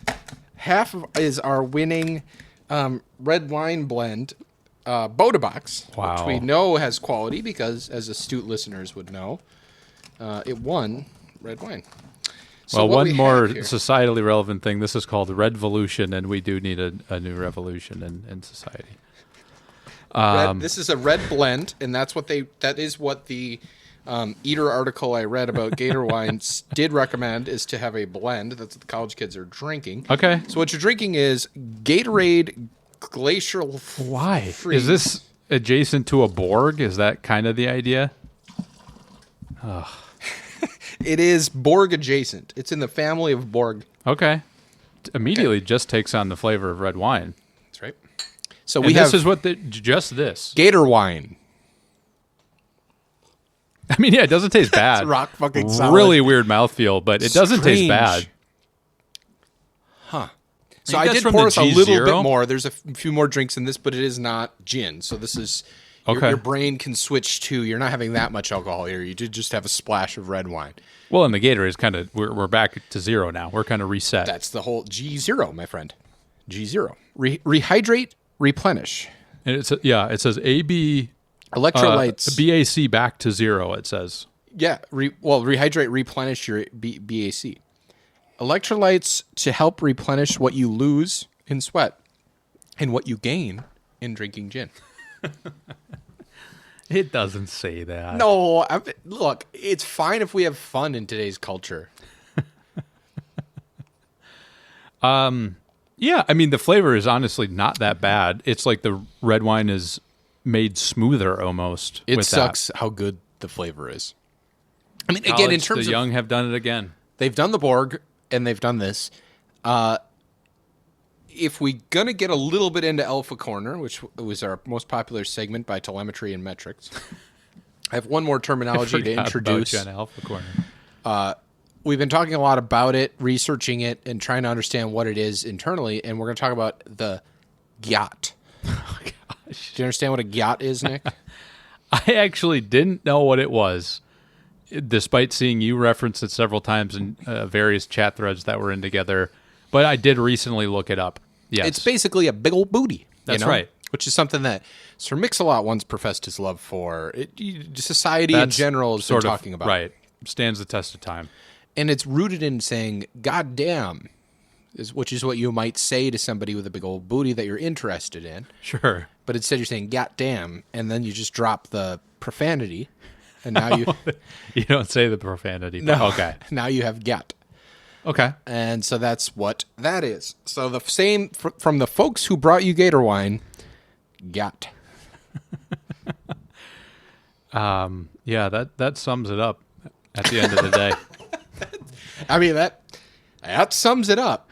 Half is our winning red wine blend, Boda Box, which we know has quality because, as astute listeners would know, it won red wine. So well, one more societally relevant thing. This is called Redvolution, and we do need a new revolution in society. This is a red blend, and that is what the Eater article I read about Gator wines did recommend, is to have a blend. That's what the college kids are drinking. Okay. So what you're drinking is Gatorade Glacial Why? Freeze. Is this adjacent to a Borg? Is that kind of the idea? Ugh. It is Borg adjacent. It's in the family of Borg. Okay. Immediately just takes on the flavor of red wine. That's right. So this is what just this. Gator wine. I mean, yeah, it doesn't taste bad. It's rock fucking solid. Really weird mouthfeel, but it doesn't taste bad. Huh. So I did pour us a little bit more. There's a few more drinks in this, but it is not gin. So this is your brain can switch to, you're not having that much alcohol here. You did just have a splash of red wine. Well, and the Gator is kind of, we're back to zero now. We're kind of reset. That's the whole G0, my friend. G0. Rehydrate, replenish. And it says AB electrolytes. BAC back to zero, it says. Yeah. Rehydrate, replenish your BAC. Electrolytes to help replenish what you lose in sweat and what you gain in drinking gin. It doesn't say that. No, look, it's fine if we have fun in today's culture. Yeah, I mean, the flavor is honestly not that bad. It's like the red wine is made smoother almost. It sucks how good the flavor is. I mean, again, in terms of... the young have done it again. They've done the Borg, and they've done this. If we're going to get a little bit into Alpha Corner, which was our most popular segment by telemetry and metrics, I have one more terminology to introduce. About Alpha Corner. We've been talking a lot about it, researching it, and trying to understand what it is internally, and we're going to talk about the GYOT. Oh, gosh. Do you understand what a GYOT is, Nick? I actually didn't know what it was, despite seeing you reference it several times in various chat threads that we're in together. But I did recently look it up. Yes. It's basically a big old booty. That's right. Which is something that Sir Mix-a-Lot once professed his love for. Society in general is sort of talking about. Right. Stands the test of time. And it's rooted in saying, God damn, which is what you might say to somebody with a big old booty that you're interested in. Sure. But instead you're saying, God damn, and then you just drop the profanity. And now you... You don't say the profanity. No. Okay. Now you have gat. Okay. And so that's what that is. So the same from the folks who brought you Gator wine, got. Yeah, that sums it up at the end of the day. I mean, that sums it up.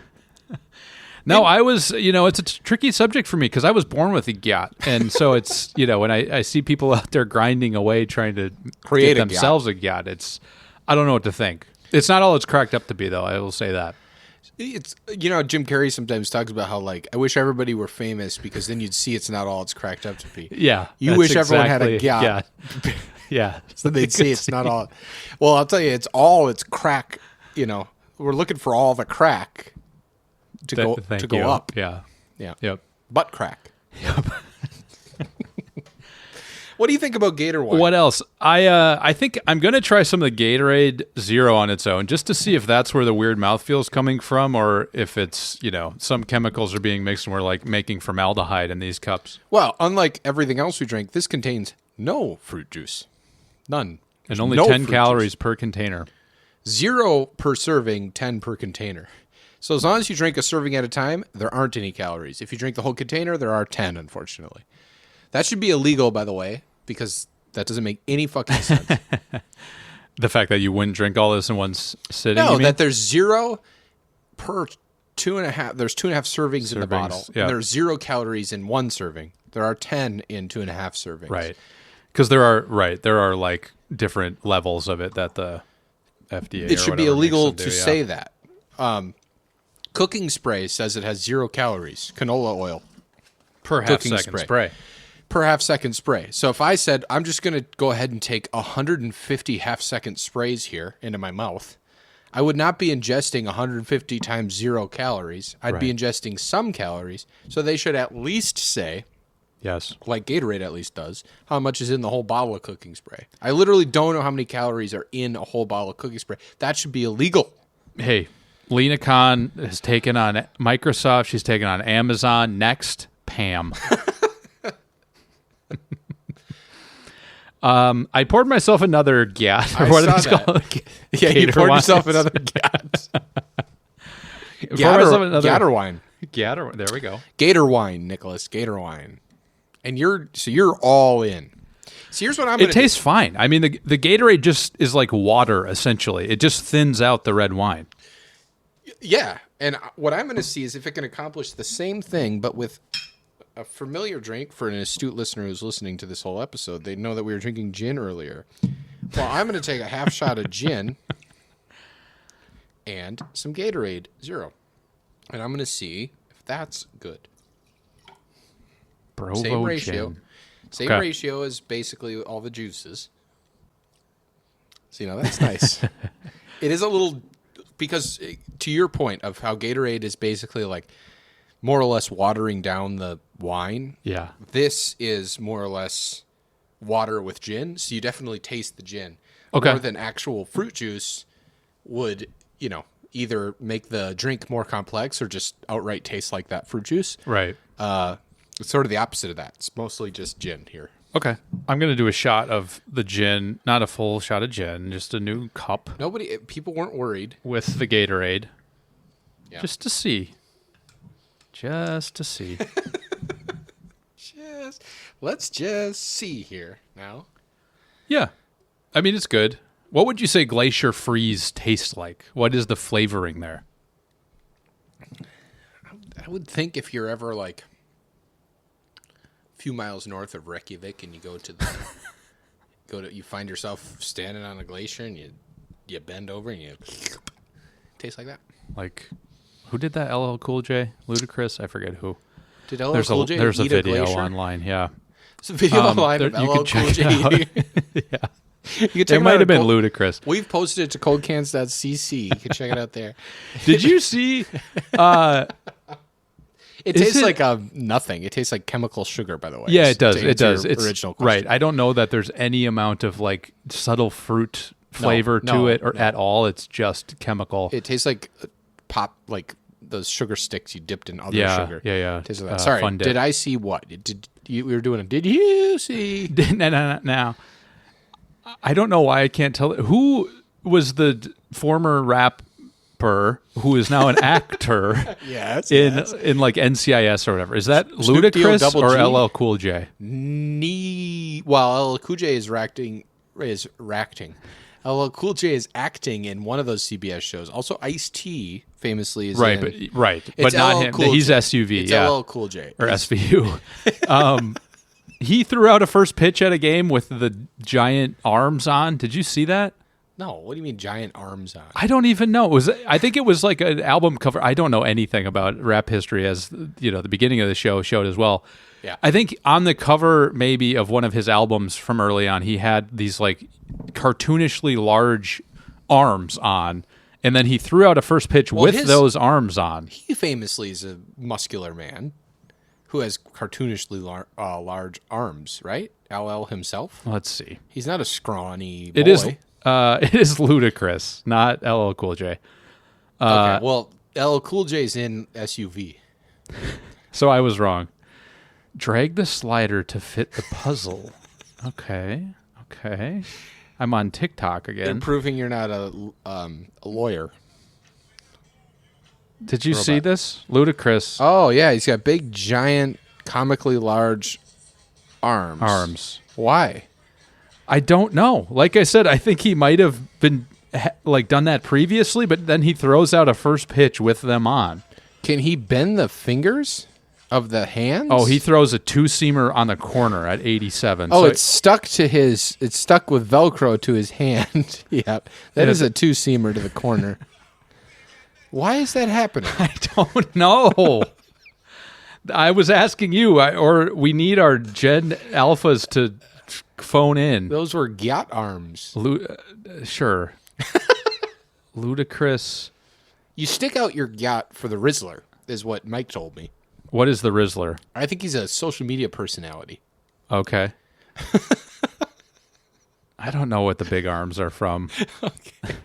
No, I was, it's a tricky subject for me because I was born with a gat. And so it's, when I see people out there grinding away trying to Create get themselves a gat, I don't know what to think. It's not all it's cracked up to be, though. I will say that. It's, Jim Carrey sometimes talks about how, like, I wish everybody were famous because then you'd see it's not all it's cracked up to be. Yeah. You wish everyone had a gat. Yeah. So they'd see it's not all. Well, I'll tell you, it's crack. We're looking for all the crack to go up. Yeah. Yeah. Yep. Butt crack. Yep. What do you think about Gator wine? What else? I think I'm going to try some of the Gatorade Zero on its own just to see if that's where the weird mouthfeel is coming from or if it's, some chemicals are being mixed and we're like making formaldehyde in these cups. Well, unlike everything else we drink, this contains no fruit juice. None. And only 10 calories per container. 0 per serving, 10 per container. So as long as you drink a serving at a time, there aren't any calories. If you drink the whole container, there are 10, unfortunately. That should be illegal, by the way, because that doesn't make any fucking sense. The fact that you wouldn't drink all this in one sitting? No, that there's 0 per 2.5. There's 2.5 servings in the bottle. Yeah. And there's 0 calories in one serving. There are 10 in 2.5 servings. Right. Because there are like different levels of it that the FDA. It should be illegal to say that. Cooking spray says it has 0 calories. Canola oil. Per half-second spray. Per half-second spray. So if I said, I'm just going to go ahead and take 150 half-second sprays here into my mouth, I would not be ingesting 150 times 0 calories. I'd be ingesting some calories. So they should at least say, yes, like Gatorade at least does, how much is in the whole bottle of cooking spray. I literally don't know how many calories are in a whole bottle of cooking spray. That should be illegal. Hey, Lena Khan has taken on Microsoft. She's taken on Amazon. Next, Pam. I poured myself another gat. I saw that. Yeah, you poured yourself another gat. Gator wine. Gator. There we go. Gator wine, Nicholas. Gator wine. And you're all in. So here's what I'm going to do. It tastes fine. I mean, the Gatorade just is like water, essentially. It just thins out the red wine. Yeah. And what I'm going to see is if it can accomplish the same thing, but with a familiar drink. For an astute listener who's listening to this whole episode, they know that we were drinking gin earlier. Well, I'm going to take a half shot of gin and some Gatorade Zero. And I'm going to see if that's good. Provo Same ratio. gin. Same ratio as basically all the juices. So, that's nice. It is a little, because to your point of how Gatorade is basically like more or less watering down the wine. Yeah. This is more or less water with gin. So you definitely taste the gin. Okay. More than actual fruit juice would, either make the drink more complex or just outright taste like that fruit juice. Right. It's sort of the opposite of that. It's mostly just gin here. Okay. I'm going to do a shot of the gin, not a full shot of gin, just a new cup. People weren't worried. With the Gatorade. Yeah. Just to see. Let's just see here now. Yeah. I mean, it's good. What would you say Glacier Freeze tastes like? What is the flavoring there? I would think if you're ever like a few miles north of Reykjavik and you you find yourself standing on a glacier and you bend over and you taste like that. Like, who did that? LL Cool J? Ludacris? I forget who. Did LL Cool J There's a eat video glacier? online, yeah. There's a video online of LL Cool J. Yeah. You can check it might have been Ludacris. We've posted it to coldcans.cc. You can check it out there. Did you see? It tastes like nothing. It tastes like chemical sugar, by the way. Yeah, it does. It does. It's original question. Right. I don't know that there's any amount of like subtle fruit flavor to it at all. It's just chemical. It tastes like pop, like those sugar sticks you dipped in other sugar. Yeah. Tastes like that. Sorry, did I see what? We were doing Did you see? No. I don't know why I can't tell. Who was the former rap who is now an actor Yes. in like NCIS or whatever. Is that Snoop Dogg Ludacris Double or G? LL Cool J? Well, LL Cool J is acting. LL Cool J is acting in one of those CBS shows. Also, Ice-T famously is Right, in. but not LL him. Cool He's J. SUV, It's yeah, LL Cool J or SVU. He threw out a first pitch at a game with the giant arms on. Did you see that? No, what do you mean giant arms on? I don't even know. I think it was like an album cover. I don't know anything about rap history, as you know, the beginning of the show showed as well. Yeah. I think on the cover maybe of one of his albums from early on, he had these like cartoonishly large arms on, and then he threw out a first pitch with those arms on. He famously is a muscular man who has cartoonishly large arms, right? LL himself? Let's see. He's not a scrawny boy. It is Ludacris, not LL Cool J. Okay, well, LL Cool J's in SUV. So I was wrong. Drag the slider to fit the puzzle. Okay. I'm on TikTok again. They're proving you're not a lawyer. Did you see this? Ludacris Oh, yeah, he's got big, giant, comically large arms. arms. Why? I don't know. Like I said, I think he might have been like done that previously, but then he throws out a first pitch with them on. Can he bend the fingers of the hands? Oh, he throws a two-seamer on the corner at 87. Oh, So it's stuck with Velcro to his hand. Yep. That is a two-seamer to the corner. Why is that happening? I don't know. I was asking you, or we need our Gen Alphas to phone in. Those were yacht arms. Sure. Ludacris. You stick out your yacht for the Rizzler, is what Mike told me. What is the Rizzler? I think he's a social media personality. Okay. I don't know what the big arms are from. Okay.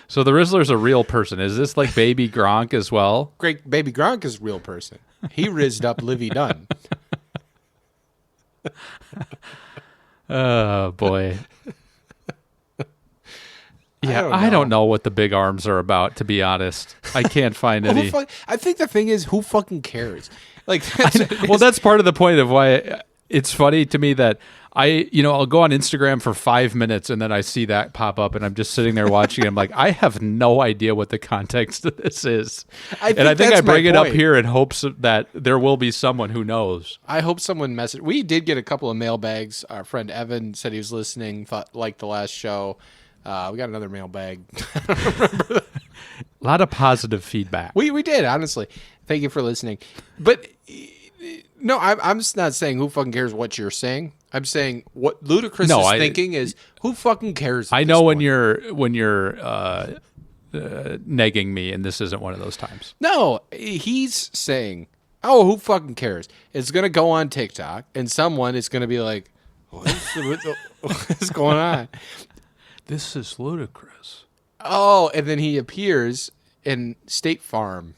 So the Rizzler's a real person. Is this like Baby Gronk as well? Great Baby Gronk is a real person. He rizzed up Livy Dunn. Oh, boy. Yeah, I don't know what the big arms are about, to be honest. I can't find any. I think the thing is, who fucking cares? Like, That's part of the point of why it's funny to me that I'll go on Instagram for 5 minutes and then I see that pop up and I'm just sitting there watching it. I'm like, I have no idea what the context of this is. I think I bring it up here in hopes that there will be someone who knows. I hope someone messaged. We did get a couple of mailbags. Our friend Evan said he was listening, liked the last show. We got another mailbag. I don't remember. A lot of positive feedback. We did, honestly. Thank you for listening. But no, I'm just not saying who fucking cares what you're saying. I'm saying what Ludacris is thinking is who fucking cares. I know when you're negging me, and this isn't one of those times. No, he's saying, "Oh, who fucking cares?" It's gonna go on TikTok, and someone is gonna be like, "What's going on?" This is Ludacris. Oh, and then he appears in State Farm.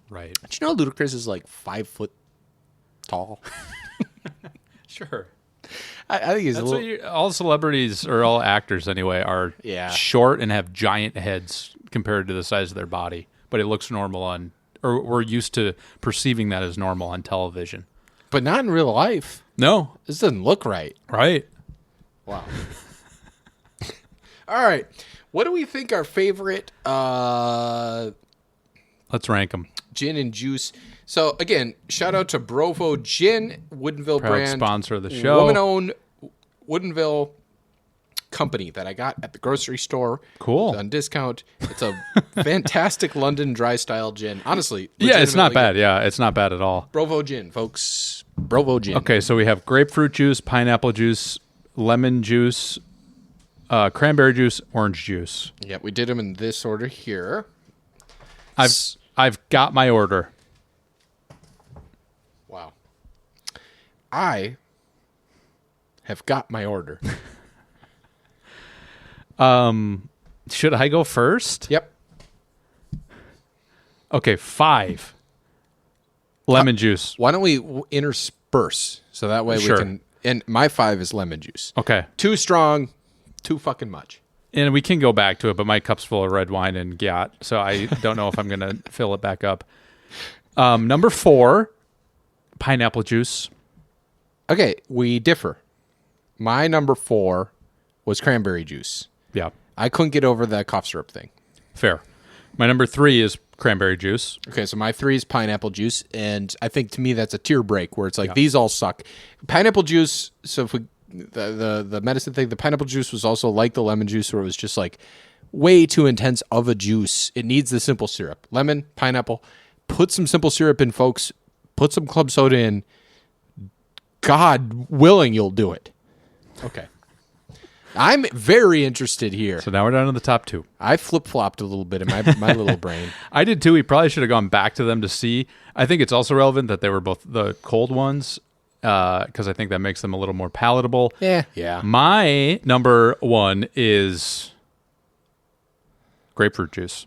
Right. Did you know Ludacris is like 5 foot tall? Sure. I think he's a little... all celebrities, or all actors anyway, are short and have giant heads compared to the size of their body. But it looks normal or we're used to perceiving that as normal on television. But not in real life. No. This doesn't look right. Right. Wow. All right. What do we think our favorite Let's rank them. Gin and juice? So, again, shout out to Brovo Gin, Woodinville Proud brand. sponsor of the show. Woman-owned Woodinville company that I got at the grocery store. Cool. It's on discount. It's a fantastic London dry style gin. Honestly. Yeah, it's not bad. Yeah, it's not bad at all. Brovo Gin, folks. Brovo Gin. Okay, so we have grapefruit juice, pineapple juice, lemon juice, cranberry juice, orange juice. Yeah, we did them in this order here. I've got my order. Wow. I have got my order. Should I go first? Yep. Okay, 5. Lemon juice. Why don't we intersperse so that way we can... And my 5 is lemon juice. Okay. Too strong, too fucking much. and we can go back to it, but my cup's full of red wine and Gyat, so I don't know if I'm going to fill it back up. Number 4, pineapple juice. Okay, we differ. My number 4 was cranberry juice. Yeah. I couldn't get over the cough syrup thing. Fair. My number 3 is cranberry juice. Okay, so my 3 is pineapple juice, and I think to me that's a tier break where it's like these all suck. Pineapple juice, so if we the medicine thing, the pineapple juice was also like the lemon juice where it was just like way too intense of a juice. It needs the simple syrup. Lemon, pineapple, put some simple syrup in, folks. Put some club soda in. God willing, you'll do it. Okay. I'm very interested here. So now we're down to the top 2. I flip-flopped a little bit in my little brain. I did too. We probably should have gone back to them to see. I think it's also relevant that they were both the cold ones because I think that makes them a little more palatable. Yeah. My number 1 is grapefruit juice.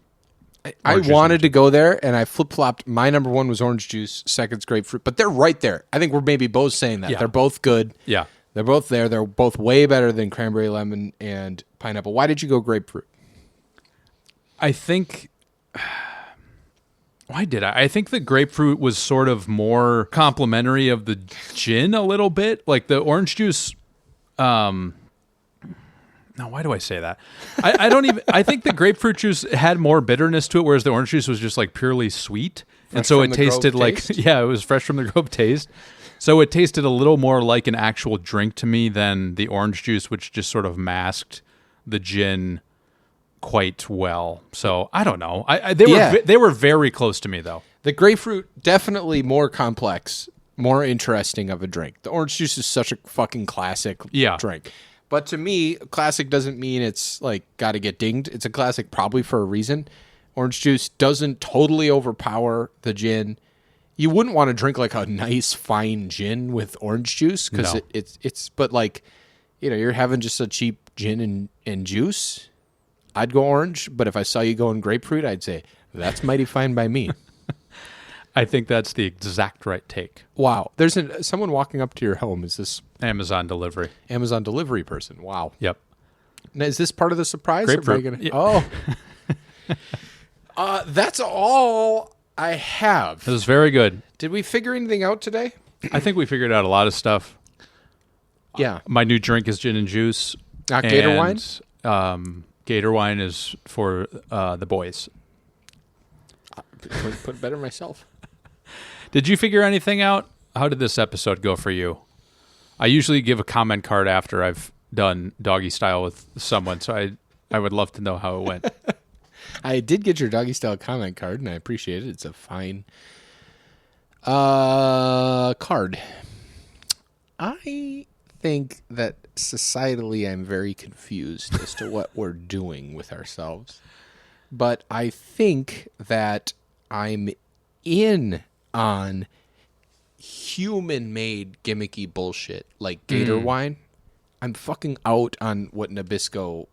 I wanted to go there, and I flip-flopped. My number 1 was orange juice, second's grapefruit, but they're right there. I think we're maybe both saying that. Yeah. They're both good. Yeah. They're both there. They're both way better than cranberry, lemon, and pineapple. Why did you go grapefruit? I think... Why did I? I think the grapefruit was sort of more complimentary of the gin a little bit. Like the orange juice... No, why do I say that? I don't even... I think the grapefruit juice had more bitterness to it, whereas the orange juice was just like purely sweet. Fresh and so from it the tasted Grove like... taste? Yeah, it was fresh from the Grove taste. So it tasted a little more like an actual drink to me than the orange juice, which just sort of masked the gin quite well. So I don't know. They were very close to me, though. The grapefruit, definitely more complex, more interesting of a drink. The orange juice is such a fucking classic drink. But to me, classic doesn't mean it's like got to get dinged. It's a classic probably for a reason. Orange juice doesn't totally overpower the gin. You wouldn't want to drink like a nice fine gin with orange juice because it's but like, you know, you're having just a cheap gin and juice. I'd go orange, but if I saw you going grapefruit, I'd say that's mighty fine by me. I think that's the exact right take. Wow. There's someone walking up to your home. Is this Amazon delivery? Amazon delivery person. Wow. Yep. Now, is this part of the surprise? Grapefruit. Oh. That's all I have. It was very good. Did we figure anything out today? I think we figured out a lot of stuff. Yeah. My new drink is gin and juice. Not Gator wine? Gator wine is for the boys. Put better myself. Did you figure anything out? How did this episode go for you? I usually give a comment card after I've done doggy style with someone, so I would love to know how it went. I did get your doggy style comment card, and I appreciate it. It's a fine card. I think that societally I'm very confused as to what we're doing with ourselves. But I think that I'm in on human-made gimmicky bullshit like Gator wine. I'm fucking out on what Nabisco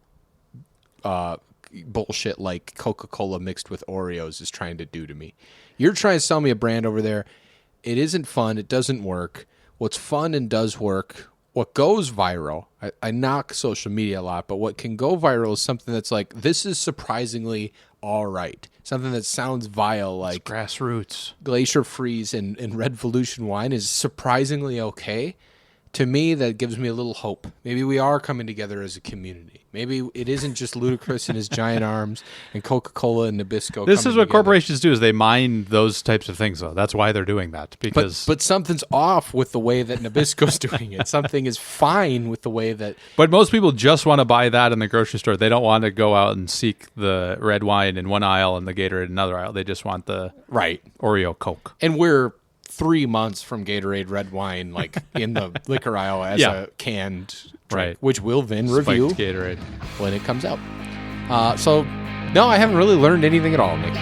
bullshit like Coca-Cola mixed with Oreos is trying to do to me. You're trying to sell me a brand over there. It isn't fun. It doesn't work. What's fun and does work, what goes viral, I knock social media a lot, but what can go viral is something that's like, this is surprisingly all right. Something that sounds vile, like it's grassroots. Glacier Freeze and Red Volution wine is surprisingly okay. To me, that gives me a little hope. Maybe we are coming together as a community. Maybe it isn't just Ludacris and his giant arms and Coca-Cola and Nabisco. This is what together. corporations do: is they mine those types of things. Though that's why they're doing that. Because but something's off with the way that Nabisco's doing it. Something is fine with the way that. But most people just want to buy that in the grocery store. They don't want to go out and seek the red wine in one aisle and the Gatorade in another aisle. They just want the Oreo Coke. And we're 3 months from Gatorade red wine, like in the liquor aisle as a canned drink, which we'll then review Gatorade when it comes out. So, no, I haven't really learned anything at all, Nick.